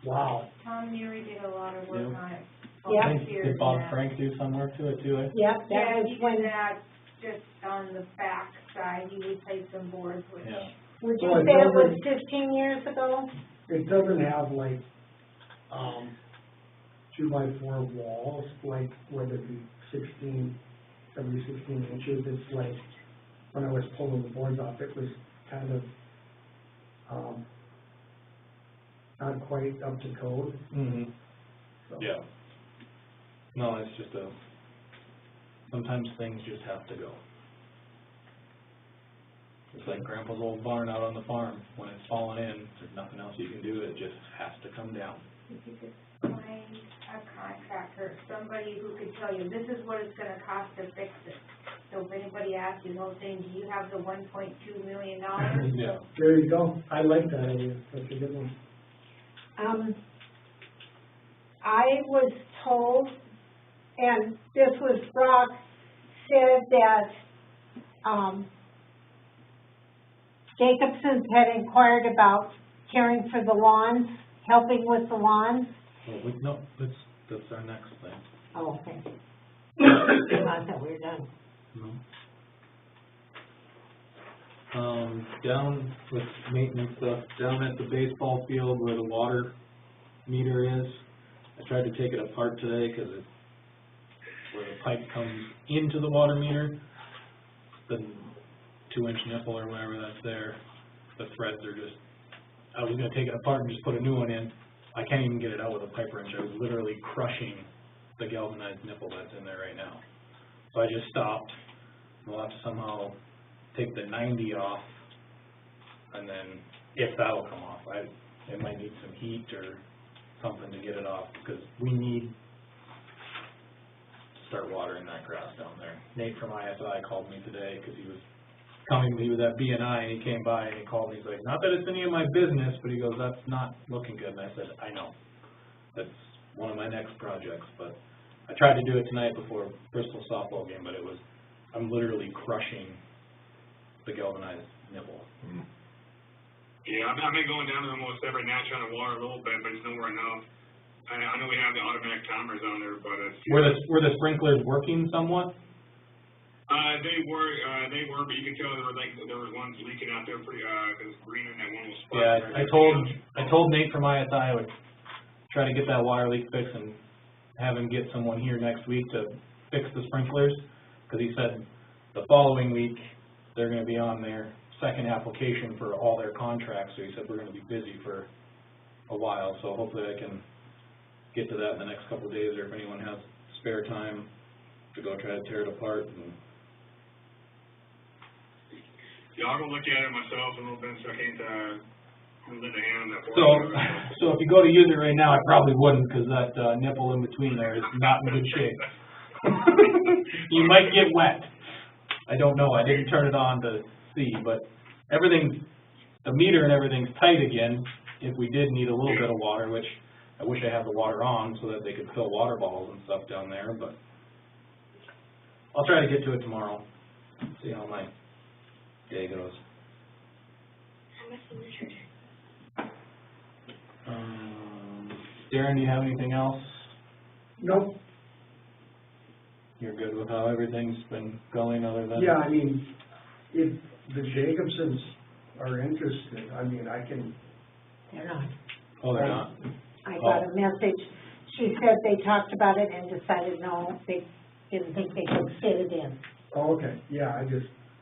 [SPEAKER 2] Wow.
[SPEAKER 9] Tom Neary did a lot of work
[SPEAKER 1] Yeah.
[SPEAKER 9] on it.
[SPEAKER 5] Yeah.
[SPEAKER 1] I think, did Bob Frank do some work to it too, eh?
[SPEAKER 5] Yep, that
[SPEAKER 9] Yeah,
[SPEAKER 5] was
[SPEAKER 9] he
[SPEAKER 5] when,
[SPEAKER 9] did that just on the back side, he replaced some boards, which,
[SPEAKER 1] Yeah.
[SPEAKER 5] would you
[SPEAKER 2] Well, it
[SPEAKER 5] say it was
[SPEAKER 2] doesn't-
[SPEAKER 5] 15 years ago?
[SPEAKER 2] It doesn't have like, 2x4 walls, like, whether it be 16 inches, it's like, when I was pulling the boards off, it was kind of, not quite up to code,
[SPEAKER 1] Mm-hmm.
[SPEAKER 2] so.
[SPEAKER 1] Yeah. No, it's just sometimes things just have to go. It's like Grandpa's old barn out on the farm. When it's falling in, there's nothing else you can do. It just has to come down.
[SPEAKER 9] if you could find a contractor, somebody who could tell you, this is what it's gonna cost to fix it. So if anybody asks you, no saying, do you have the $1.2 million?
[SPEAKER 1] Yeah.
[SPEAKER 2] There you go, I like that idea, that's a good one.
[SPEAKER 5] I was told, and this was Brock, said that, Jacobson's had inquired about caring for the lawns, helping with the lawns.
[SPEAKER 1] Well, no, that's our next thing.
[SPEAKER 5] Oh, okay. I thought we were done.
[SPEAKER 1] No. Down with maintenance stuff, down at the baseball field where the water meter is, I tried to take it apart today because it's where the pipe comes into the water meter, the 2-inch nipple or whatever that's there, the threads are just, I was gonna take it apart and just put a new one in. I can't even get it out with a pipe wrench. I was literally crushing the galvanized nipple that's in there right now. So I just stopped. We'll have to somehow take the 90 off, and then if that'll come off, it might need some heat or something to get it off, because we need to start watering that grass down there. Nate from ISI called me today, because he was at BNI, and he came by and he called me, he's like, not that it's any of my business, but he goes, that's not looking good, and I said, I know. That's one of my next projects, but I tried to do it tonight before Bristol softball game, but I'm literally crushing the galvanized nipple.
[SPEAKER 4] Yeah, I've been going down to almost every night trying to water a little bit, but it's nowhere enough. I know we have the automatic timers on there, but it's.
[SPEAKER 1] Were the sprinklers working somewhat?
[SPEAKER 4] They were, but you can tell there was ones leaking out there pretty, cause green and that one was.
[SPEAKER 1] Yeah, I told Nate from ISI I would try to get that water leak fixed and have him get someone here next week to fix the sprinklers, because he said the following week, they're gonna be on their second application for all their contracts, so he said we're gonna be busy for a while, so hopefully I can get to that in the next couple of days, or if anyone has spare time to go try to tear it apart. And
[SPEAKER 4] Yeah, I'll go look at it myself a little bit, so I can't, lend a hand on that.
[SPEAKER 1] so if you go to use it right now, I probably wouldn't, because that nipple in between there is not in good shape. You might get wet. I don't know, I didn't turn it on to see, but the meter and everything's tight again, if we did need a little bit of water, which I wish I had the water on so that they could fill water bottles and stuff down there, but I'll try to get to it tomorrow, see how my day goes. Darren, do you have anything else?
[SPEAKER 2] Nope,
[SPEAKER 1] You're good with how everything's been going, other than?
[SPEAKER 2] yeah, I mean, if the Jacobsons are interested, I mean, I can,
[SPEAKER 5] They're not.
[SPEAKER 1] Oh, they're not?
[SPEAKER 5] I got a message. She said they talked about it and decided no, they didn't think they could fit it in.
[SPEAKER 2] oh, okay, yeah, I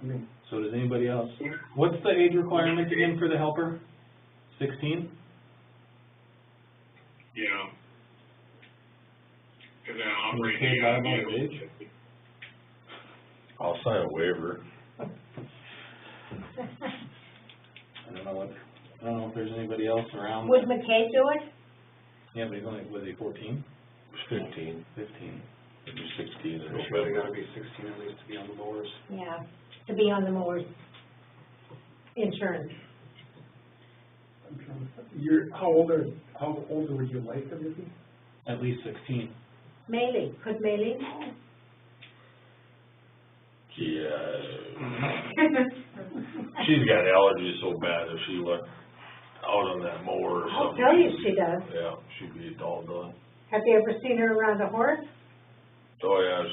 [SPEAKER 2] mean,
[SPEAKER 1] So does anybody else? What's the age requirement again for the helper? 16?
[SPEAKER 4] Yeah. Cause
[SPEAKER 1] Can you
[SPEAKER 4] operating.
[SPEAKER 1] say liable age?
[SPEAKER 3] I'll sign a waiver.
[SPEAKER 1] I don't know if there's anybody else around.
[SPEAKER 5] Would McKay do it?
[SPEAKER 1] Yeah, but he's only, was he 14?
[SPEAKER 3] 15,
[SPEAKER 1] 15.
[SPEAKER 3] maybe 16 in
[SPEAKER 6] Pretty sure they
[SPEAKER 3] November.
[SPEAKER 6] gotta be 16 at least to be on the boards.
[SPEAKER 5] Yeah. to be on the mower's insurance.
[SPEAKER 2] How old would you like them to be?
[SPEAKER 1] At least 16.
[SPEAKER 5] Maylee, could Maylee?
[SPEAKER 3] She's got allergies so bad if she went out on that mower or
[SPEAKER 5] I'll
[SPEAKER 3] something.
[SPEAKER 5] tell you she does.
[SPEAKER 3] Yeah, she'd be all done.
[SPEAKER 5] Have you ever seen her around a horse?
[SPEAKER 3] Oh,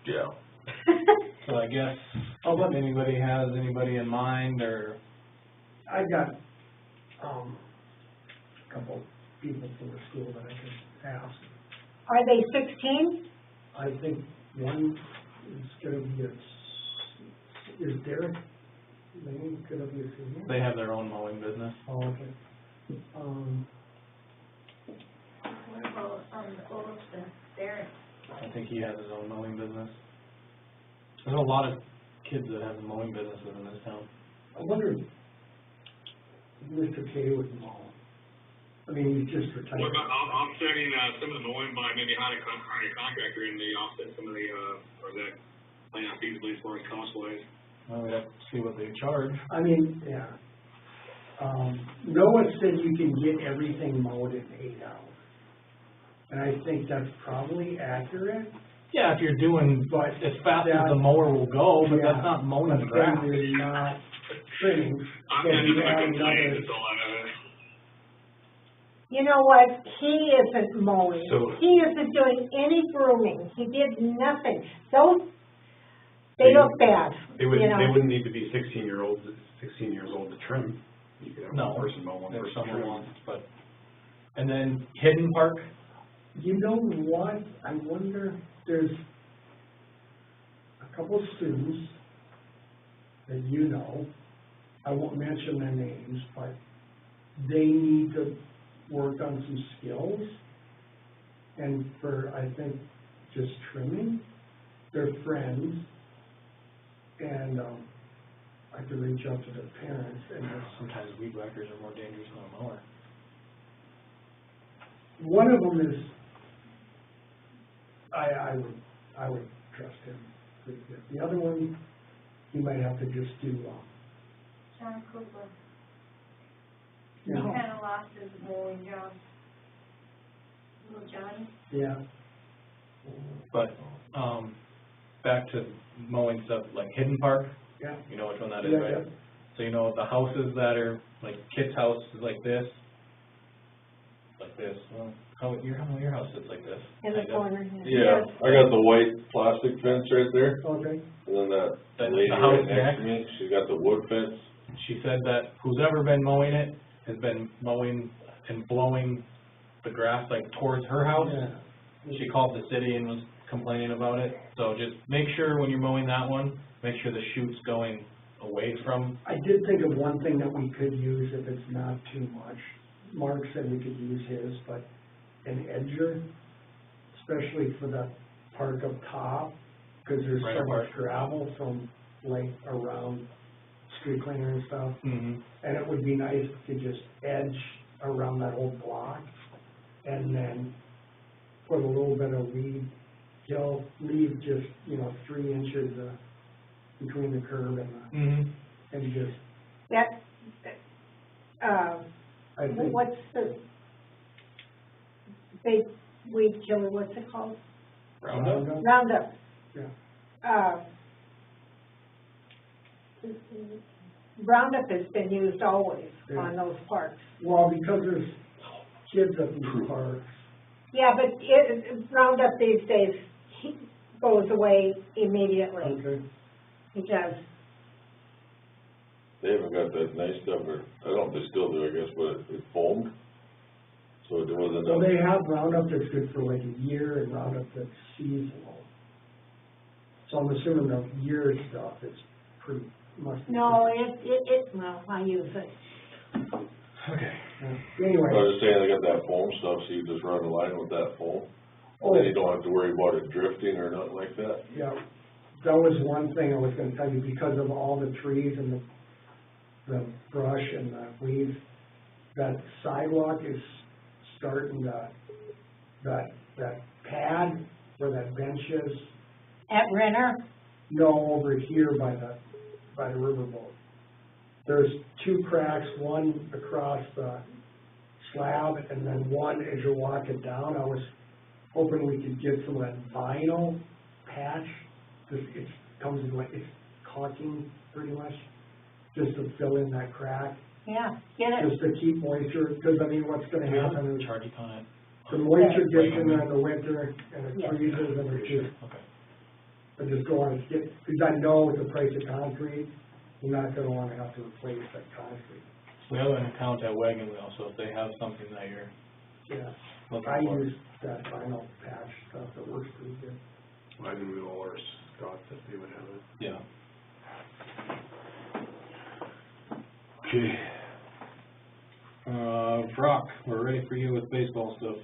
[SPEAKER 3] yeah.
[SPEAKER 1] So I guess, if anybody has anybody in mind, or,
[SPEAKER 2] I got, a couple people from the school that I could ask.
[SPEAKER 5] Are they 16?
[SPEAKER 2] I think one is gonna be is Derek Lane gonna be a senior?
[SPEAKER 1] they have their own mowing business.
[SPEAKER 2] Oh, okay.
[SPEAKER 9] What about, Goldston, Derek?
[SPEAKER 1] I think he has his own mowing business. There's a lot of kids that have mowing businesses in this town.
[SPEAKER 2] I wonder if Mr. K would mow. I mean, he's just
[SPEAKER 4] What
[SPEAKER 2] retired.
[SPEAKER 4] about offsetting, some of the mowing by maybe hiring a contractor and they offset some of the, or is that playing out feasibly as far as cost wise?
[SPEAKER 1] Well, we'd have to see what they charge.
[SPEAKER 2] I mean, yeah. Noah said you can get everything mowed in 8 hours. And I think that's probably accurate.
[SPEAKER 1] Yeah, if you're doing
[SPEAKER 2] But
[SPEAKER 1] as fast as the mower will go, but
[SPEAKER 2] Yeah.
[SPEAKER 1] that's not mowing the
[SPEAKER 2] But
[SPEAKER 1] grass.
[SPEAKER 2] then you're not trimming.
[SPEAKER 4] I'm
[SPEAKER 2] So
[SPEAKER 4] not
[SPEAKER 2] you
[SPEAKER 4] just
[SPEAKER 2] add
[SPEAKER 4] a complaint,
[SPEAKER 2] another-
[SPEAKER 4] that's all I,
[SPEAKER 5] You know what? He isn't mowing.
[SPEAKER 1] So-
[SPEAKER 5] He isn't doing any grooming. He did nothing. Those, they look bad,
[SPEAKER 6] They
[SPEAKER 5] you
[SPEAKER 6] wouldn't
[SPEAKER 5] know.
[SPEAKER 6] need to be 16 years old to trim. You could have
[SPEAKER 1] No,
[SPEAKER 6] one person mow, one
[SPEAKER 1] if
[SPEAKER 6] person
[SPEAKER 1] someone
[SPEAKER 6] trim.
[SPEAKER 1] wants, but, and then Hidden Park,
[SPEAKER 2] You know what? I wonder, there's a couple of students that you know, I won't mention their names, but they need to work on some skills. And for, I think, just trimming, they're friends. And, I could reach out to their parents and
[SPEAKER 1] sometimes weed whackers are more dangerous than a mower.
[SPEAKER 2] one of them is, I would trust him pretty good. The other one, he might have to just do,
[SPEAKER 9] John Cooper, he
[SPEAKER 2] you know,
[SPEAKER 9] kinda lost his mowing job. Little Johnny?
[SPEAKER 2] yeah.
[SPEAKER 1] But, back to mowing stuff, like Hidden Park,
[SPEAKER 2] Yeah.
[SPEAKER 1] you know which one that is,
[SPEAKER 2] Yeah,
[SPEAKER 1] right?
[SPEAKER 2] yeah.
[SPEAKER 1] So you know, the houses that are, like, Kit's house is like this, well, how your house is like this.
[SPEAKER 5] In the
[SPEAKER 1] kind of.
[SPEAKER 5] corner.
[SPEAKER 3] Yeah, I got the white plastic fence right there,
[SPEAKER 2] Okay.
[SPEAKER 3] and then that
[SPEAKER 1] The
[SPEAKER 3] lady
[SPEAKER 1] house
[SPEAKER 3] right next
[SPEAKER 1] next.
[SPEAKER 3] to me, she's got the wood fence.
[SPEAKER 1] She said that who's ever been mowing it has been mowing and blowing the grass like towards her house.
[SPEAKER 2] Yeah.
[SPEAKER 1] She called the city and was complaining about it, so just make sure when you're mowing that one, make sure the chute's going away from.
[SPEAKER 2] I did think of one thing that we could use if it's not too much. Mark said we could use his, but an edger, especially for the park up top, because there's
[SPEAKER 1] Right
[SPEAKER 2] so much
[SPEAKER 1] apart.
[SPEAKER 2] gravel from like around street cleaner and stuff.
[SPEAKER 1] Mm-hmm.
[SPEAKER 2] And it would be nice to just edge around that whole block and then put a little bit of weed kill, leave just, 3 inches between the curb and
[SPEAKER 1] Mm-hmm.
[SPEAKER 2] and just,
[SPEAKER 5] That,
[SPEAKER 2] I think.
[SPEAKER 5] what's the big weed killer, what's it called?
[SPEAKER 1] Roundup?
[SPEAKER 5] Roundup.
[SPEAKER 2] Yeah.
[SPEAKER 5] Roundup has been used always on those parks.
[SPEAKER 2] Well, because there's kids at these parks.
[SPEAKER 5] Yeah, but Roundup these days goes away immediately.
[SPEAKER 2] Okay.
[SPEAKER 5] It does.
[SPEAKER 3] They haven't got that nice stuff, or, I don't know if they still do, I guess, but it foamed. So it wasn't.
[SPEAKER 2] So they have Roundup that's good for like a year and Roundup that's seasonal. So I'm assuming the year stuff is pretty, must be.
[SPEAKER 5] No, well, I use it.
[SPEAKER 1] Okay.
[SPEAKER 2] Yeah. Anyway.
[SPEAKER 3] I was just saying, they got that foam stuff, so you just run a line with that foam.
[SPEAKER 2] Oh,
[SPEAKER 3] Then you don't have to worry about it drifting or nothing like that.
[SPEAKER 2] yeah. That was one thing I was gonna tell you, because of all the trees and the brush and the weeds, that sidewalk is starting to, that pad where that bench is,
[SPEAKER 5] At Renner,
[SPEAKER 2] no, over here by the by the riverboat. There's two cracks, one across the slab and then one as you're walking down. I was hoping we could get some of that vinyl patch, it comes in like, it's caulking pretty much, just to fill in that crack,
[SPEAKER 5] Yeah, get it.
[SPEAKER 2] just to keep moisture, because I mean, what's gonna happen is
[SPEAKER 1] Charge on it?
[SPEAKER 2] the moisture gets in there in the winter and it
[SPEAKER 5] Yeah.
[SPEAKER 2] freezes and it's just,
[SPEAKER 1] Okay.
[SPEAKER 2] I just don't want to skip, because I know with the price of concrete, you're not gonna wanna have to replace that concrete.
[SPEAKER 1] We have an account at Wagon Wheel, so if they have something that you're
[SPEAKER 2] Yeah,
[SPEAKER 1] looking
[SPEAKER 2] I
[SPEAKER 1] for.
[SPEAKER 2] use that vinyl patch stuff, that works pretty good.
[SPEAKER 6] Wagon wheel or Scott, if they would have it.
[SPEAKER 1] Yeah.
[SPEAKER 3] Okay.
[SPEAKER 1] Brock, we're ready for you with baseball stuff.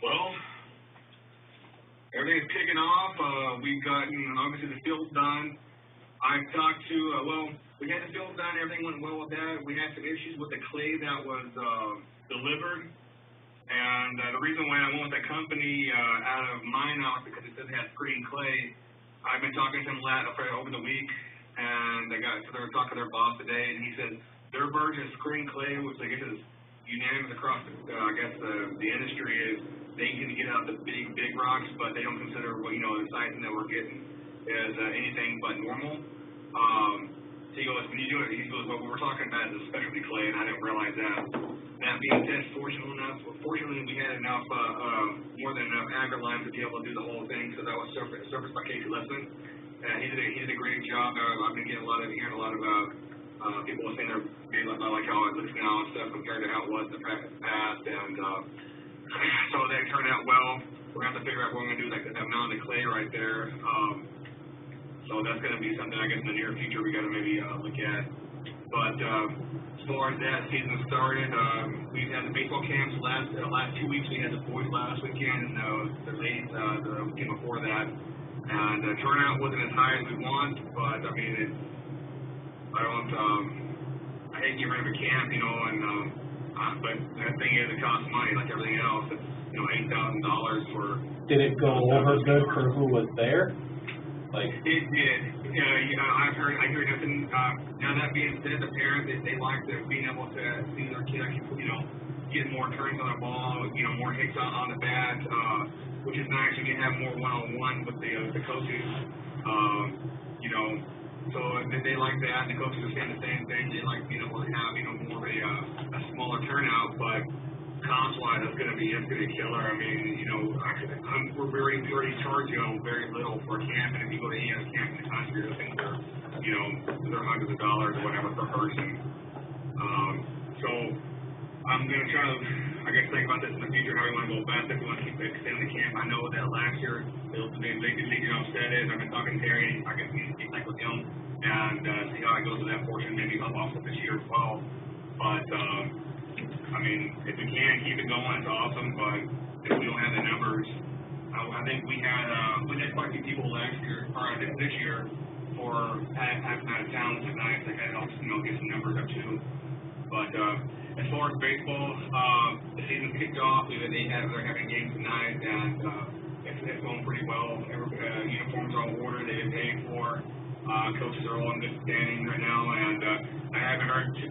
[SPEAKER 4] Well, everything's kicking off. We've gotten, obviously, the field's done. I've talked to, we had the field done, everything went well with that. We had some issues with the clay that was delivered. And the reason why I went with the company out of Minot, because it says it has green clay, I've been talking to them over the week, and they were talking to their boss today, and he said their version of green clay, which I guess is unanimous across the industry, is they can get out the big rocks, but they don't consider the sizing that we're getting is anything but normal. He goes, when you do it, he goes, what we're talking about is a specialty clay, and I didn't realize that. That being said, fortunately, we had enough, more than enough agar lime to be able to do the whole thing, so that was surfaced by Casey Lesson. He did a great job. I've been hearing a lot of people saying they like how it looks now and stuff compared to how it was in the past, and so that turned out well. We're going to have to figure out what we're going to do, like that mound of clay right there. So that's going to be something, I guess, in the near future we got to maybe look at. But as far as that season started, we've had the baseball camps last 2 weeks. We had the boys last weekend, and the ladies the weekend before that. And the turnout wasn't as high as we want, but I mean, I hate getting rid of a camp, but the thing is, it costs money like everything else. It's $8,000 for.
[SPEAKER 1] Did it go over good for who was there? Like,
[SPEAKER 4] It did. I heard nothing. Now that being said, the parents, they like being able to see their kid actually, get more turns on the ball, more hits on the bat, which is nice. You can have more one-on-one with the coaches, so they like that. The coaches are saying the same thing. They like being able to have, more of a smaller turnout, but comps-wise, it's gonna be a killer. I mean, we already charge very little for a camp, and if you go to any other camp in the country, I think they're hundreds of dollars or whatever per person. So I'm gonna try to, I guess, think about this in the future, how we want to go about it. If we want to keep extending the camp. I know that last year they didn't upset it. I've been talking to Terry. I guess we need to keep with him and see how it goes with that portion. Maybe up also this year as well. But I mean, if we can keep it going, it's awesome. But if we don't have the numbers, I think we had quite a few people last year, or this year, for having out of town, which is nice. That kind of helps, get some numbers up too. But as far as baseball, the season kicked off. They're having games tonight, and it's going pretty well. Uniforms are all ordered. They've been paid for. Coaches are all in good standing right now, and I haven't heard too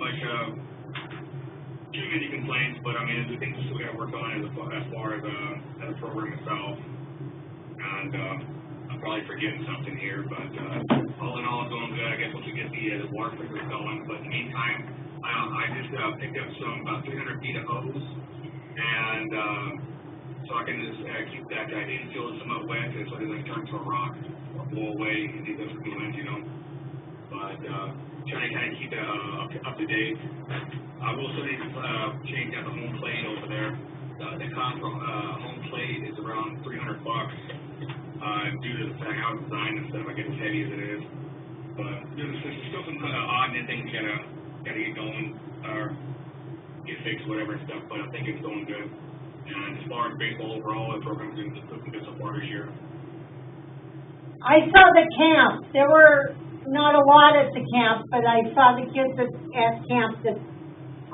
[SPEAKER 4] many complaints. But I mean, the things we got to work on as far as the program itself. And I'm probably forgetting something here, but all in all, it's going good. I guess once we get the water filters going. But in the meantime, I just picked up about 300 feet of hose, and so I can just keep that infield somewhat wet, so it doesn't turn to a rock or blow away and leave those coolant, But trying to kind of keep it up to date. I will still need to change out the home plate over there. The cost for home plate is around $300 due to the fact how it's designed and stuff. I guess as heavy as it is, but there's still some odd things you gotta get going or get fixed, whatever and stuff. But I think it's going good. And as far as baseball overall, the program's doing good so far this year.
[SPEAKER 5] I saw the camp. There were not a lot at the camp, but I saw the kids at camp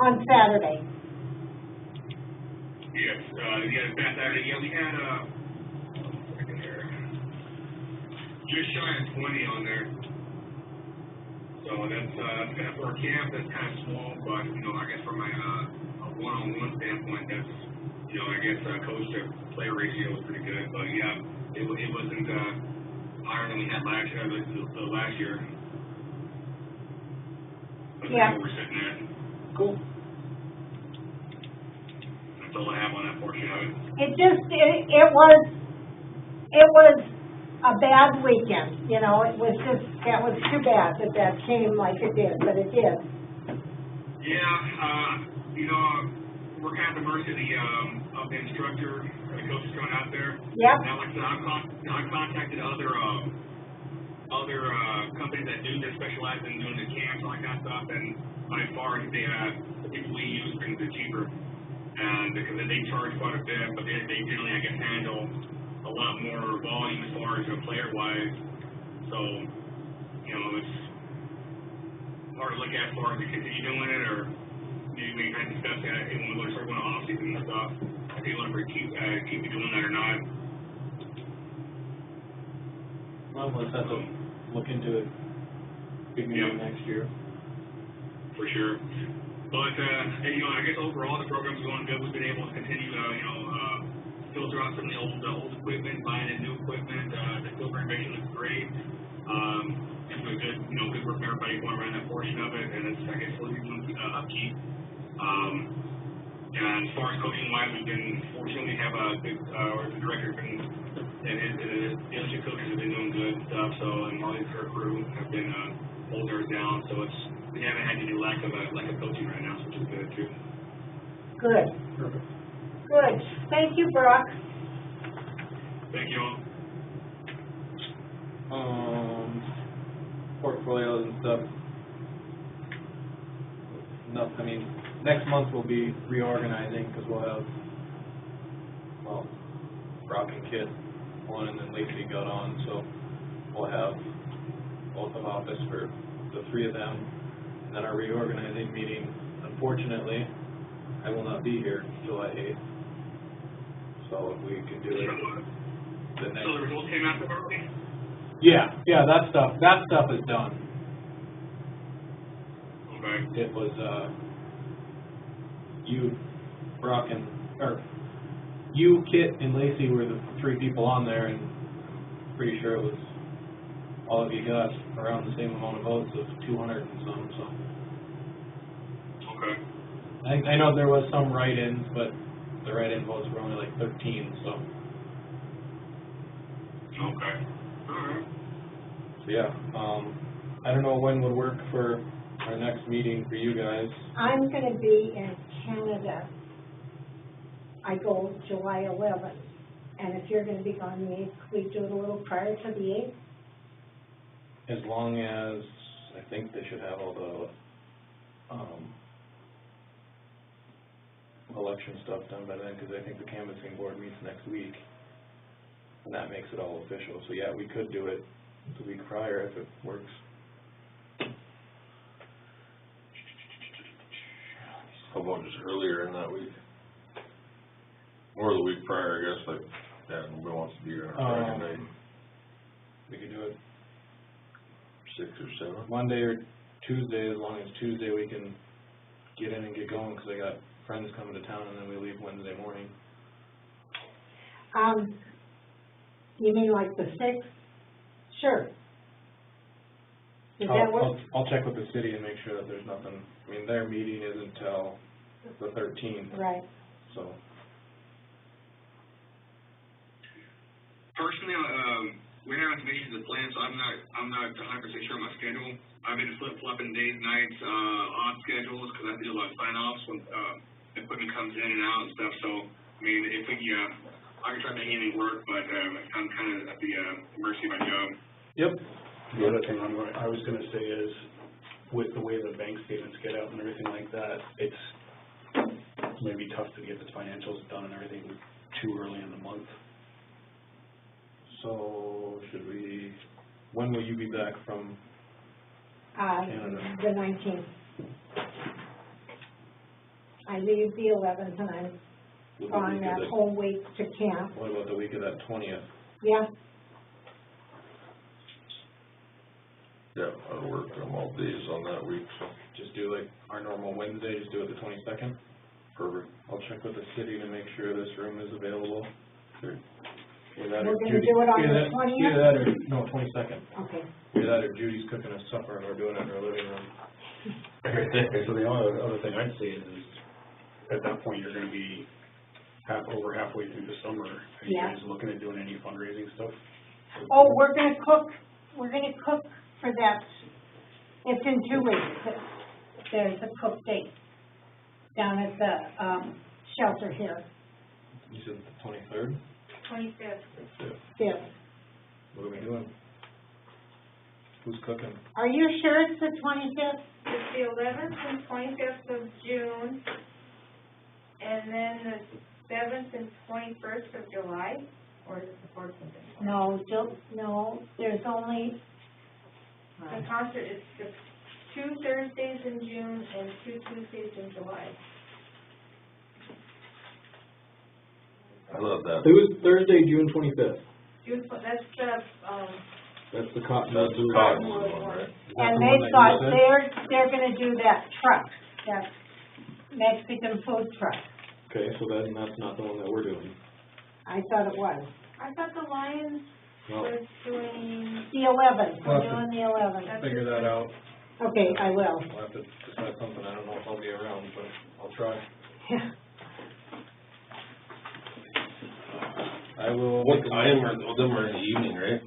[SPEAKER 5] on Saturday.
[SPEAKER 4] Yes, Saturday. Yeah, we had just shy of 20 on there. So that's kind of, for a camp, that's kind of small, but, you know, I guess from a one-on-one standpoint, that's, you know, I guess, coach to player ratio was pretty good, but yeah, it wasn't, higher than we had last year. That's
[SPEAKER 5] Yeah.
[SPEAKER 4] where we're sitting at.
[SPEAKER 1] Cool.
[SPEAKER 4] That's all I have on that portion of it.
[SPEAKER 5] It was a bad weekend, you know, that was too bad that came like it did, but it did.
[SPEAKER 4] Yeah, you know, we're kind of at the mercy of the instructor, or the coaches going out there.
[SPEAKER 5] Yep.
[SPEAKER 4] Now, like I said, I've contacted other companies that specialize in doing the camps and all that kind of stuff, and by far, the people we use bring it cheaper. And because they charge quite a bit, but they generally, I guess, handle a lot more volume as far as player-wise. So, you know, it's hard to look at as far as to continue doing it, or maybe we kind of discuss that when we start going to off-season and stuff. If you want to keep doing that or not.
[SPEAKER 1] Well, let's have to look into it beginning of next year.
[SPEAKER 4] For sure. But, you know, I guess overall the program's going good. We've been able to continue, filter out some of the old equipment, buying in new equipment. The field renovation looks great. It's been good work from everybody going around that portion of it, and it's, I guess, slowly doing upkeep. And as far as coaching-wise, we've been fortunately have a good, the director's been, and his dealership coaches have been doing good stuff. So, and Marley's her crew have been holding her down. So we haven't had any lack of coaching right now, which is good too.
[SPEAKER 5] Good.
[SPEAKER 1] Perfect.
[SPEAKER 5] Good. Thank you, Brock.
[SPEAKER 4] Thank you all.
[SPEAKER 1] Portfolios and stuff. I mean, next month we'll be reorganizing, because we'll have, Brock and Kit one, and then Lacey got on, so we'll have both of office for the three of them. And then our reorganizing meeting, unfortunately, I will not be here July 8th. So if we could do it the next...
[SPEAKER 4] So the results came out already?
[SPEAKER 1] Yeah, that stuff is done.
[SPEAKER 4] Okay.
[SPEAKER 1] It was, Brock, Kit, and Lacey were the three people on there, and pretty sure it was, all of you got around the same amount of votes of 200 and some, so.
[SPEAKER 4] Okay.
[SPEAKER 1] I know there was some write-ins, but the write-in votes were only like 13, so.
[SPEAKER 4] Okay. Alright.
[SPEAKER 1] So yeah, I don't know when would work for our next meeting for you guys.
[SPEAKER 5] I'm gonna be in Canada. I go July 11th, and if you're gonna be gone the 8th, we do it a little prior to the 8th?
[SPEAKER 1] As long as, I think they should have all the, election stuff done by then, because I think the canvassing board meets next week, and that makes it all official. So yeah, we could do it the week prior if it works.
[SPEAKER 3] How about just earlier in that week? Or the week prior, I guess, like, yeah, nobody wants to be here on Friday night,
[SPEAKER 1] We could do it
[SPEAKER 3] 6 or 7.
[SPEAKER 1] Monday or Tuesday, as long as Tuesday we can get in and get going, because I got friends coming to town, and then we leave Wednesday morning.
[SPEAKER 5] You mean like the 6th? Sure. Does that work?
[SPEAKER 1] I'll check with the city and make sure that there's nothing, I mean, their meeting isn't till the 13th,
[SPEAKER 5] Right.
[SPEAKER 1] so.
[SPEAKER 4] Personally, we're having some issues with plans, so I'm not 100% sure of my schedule. I've been flip-flopping days, nights, on schedules, because I have to do a lot of sign-offs when equipment comes in and out and stuff. So, I mean, if we, I can try to make anything work, but I'm kind of at the mercy of my job.
[SPEAKER 1] Yep.
[SPEAKER 6] The other thing I was gonna say is, with the way the bank statements get out and everything like that, it's maybe tough to get the financials done and everything too early in the month.
[SPEAKER 1] So, when will you be back from Canada?
[SPEAKER 5] The 19th. I leave the 11th, and I'm on that whole week to camp.
[SPEAKER 1] What about the week of that 20th?
[SPEAKER 5] Yeah,
[SPEAKER 3] Yeah, that'll work, I'm all days on that week, so.
[SPEAKER 1] Just do like our normal Wednesday, just do it the 22nd.
[SPEAKER 3] Perfect.
[SPEAKER 1] I'll check with the city to make sure this room is available.
[SPEAKER 3] Okay.
[SPEAKER 1] Either that
[SPEAKER 5] We're
[SPEAKER 1] or
[SPEAKER 5] gonna
[SPEAKER 1] Judy-
[SPEAKER 5] do it on
[SPEAKER 1] either
[SPEAKER 5] the
[SPEAKER 1] that-
[SPEAKER 5] 20th?
[SPEAKER 1] Either that or, no, 22nd.
[SPEAKER 5] Okay.
[SPEAKER 1] Either that or Judy's cooking us supper and we're doing it in her living room.
[SPEAKER 6] Okay, so the other thing I'd say is, at that point, you're gonna be over halfway through the summer. Are you
[SPEAKER 5] Yeah.
[SPEAKER 6] guys looking at doing any fundraising stuff?
[SPEAKER 5] Oh, we're gonna cook for that. It's in 2 weeks. There's a cook date down at the, shelter here,
[SPEAKER 1] You said the 23rd?
[SPEAKER 9] 25th.
[SPEAKER 5] 5th.
[SPEAKER 1] What are we doing? Who's cooking?
[SPEAKER 5] Are you sure it's the 25th?
[SPEAKER 9] It's the 11th and 25th of June, and then the 7th and 21st of July, or is it the 14th?
[SPEAKER 5] No, there's only,
[SPEAKER 9] The concert is the 2 Thursdays in June and 2 Tuesdays in July.
[SPEAKER 3] I love that.
[SPEAKER 2] It was Thursday, June 25th.
[SPEAKER 9] That's
[SPEAKER 2] That's the cotton.
[SPEAKER 3] That's the Cottonwood one, right?
[SPEAKER 5] and
[SPEAKER 1] the one
[SPEAKER 5] they've
[SPEAKER 1] that
[SPEAKER 5] got,
[SPEAKER 1] you said?
[SPEAKER 5] they're gonna do that truck, that Mexican food truck.
[SPEAKER 2] Okay, so then that's not the one that we're doing.
[SPEAKER 5] I thought it was.
[SPEAKER 9] I thought the Lions
[SPEAKER 2] No.
[SPEAKER 9] was doing,
[SPEAKER 5] The 11th,
[SPEAKER 1] We'll
[SPEAKER 5] we're
[SPEAKER 1] have to-
[SPEAKER 5] doing the 11th.
[SPEAKER 1] Figure that out.
[SPEAKER 5] Okay, I will.
[SPEAKER 1] We'll have to decide something. I don't know if I'll be around, but I'll try. I will.
[SPEAKER 3] What time are, them are in the evening, right?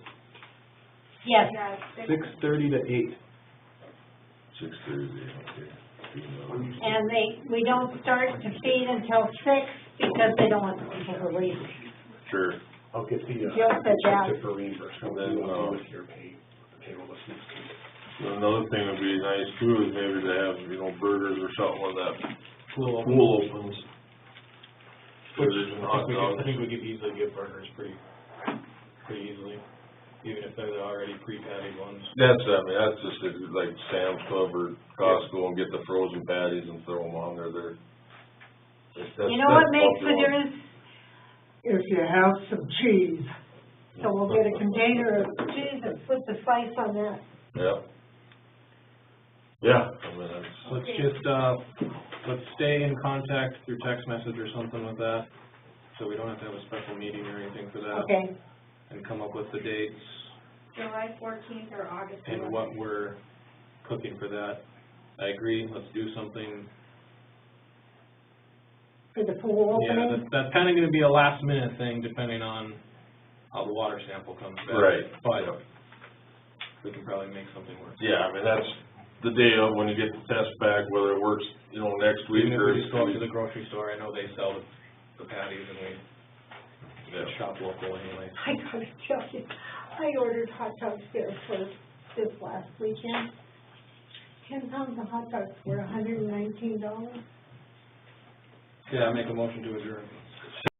[SPEAKER 5] Yes,
[SPEAKER 9] yeah,
[SPEAKER 2] 6:30 to 8.
[SPEAKER 3] 6:30, okay.
[SPEAKER 5] and we don't start to feed until 6 because they don't want people to leave.
[SPEAKER 3] Sure.
[SPEAKER 6] I'll get the,
[SPEAKER 5] Jill said that.
[SPEAKER 6] tip for reimbursement,
[SPEAKER 3] And then,
[SPEAKER 6] with your payroll list next week.
[SPEAKER 3] Another thing would be nice too is maybe to have, burgers or something when that
[SPEAKER 1] Pool open.
[SPEAKER 3] pool opens. Burgers and
[SPEAKER 1] I
[SPEAKER 3] hot dogs.
[SPEAKER 1] think we could easily get burgers pretty easily, even if they're the already pre-patted ones.
[SPEAKER 3] That's just like Sam's Club or Costco and get the frozen patties and throw them on there.
[SPEAKER 5] You know what makes a difference? If you have some cheese. So we'll get a container of cheese and put the slice on that.
[SPEAKER 3] Yeah. Yeah, that's.
[SPEAKER 1] Let's just, let's stay in contact through text message or something with that, so we don't have to have a special meeting or anything for that.
[SPEAKER 5] Okay,
[SPEAKER 1] And come up with the dates
[SPEAKER 9] July 14th or August 11th.
[SPEAKER 1] and what we're cooking for that. I agree, let's do something.
[SPEAKER 5] for the pool
[SPEAKER 1] Yeah,
[SPEAKER 5] opening?
[SPEAKER 1] that's kinda gonna be a last minute thing depending on how the water sample comes back.
[SPEAKER 3] Right.
[SPEAKER 1] But we can probably make something work.
[SPEAKER 3] Yeah, that's the day of when you get the test back, whether it works, next week
[SPEAKER 1] Even if
[SPEAKER 3] or.
[SPEAKER 1] we just go up to the grocery store, I know they sell the patties and we shop local anyway.
[SPEAKER 5] I gotta tell you, I ordered hot dogs there for this last weekend. 10 pounds of hot dogs were $119.
[SPEAKER 1] Yeah, I make a motion to adjourn.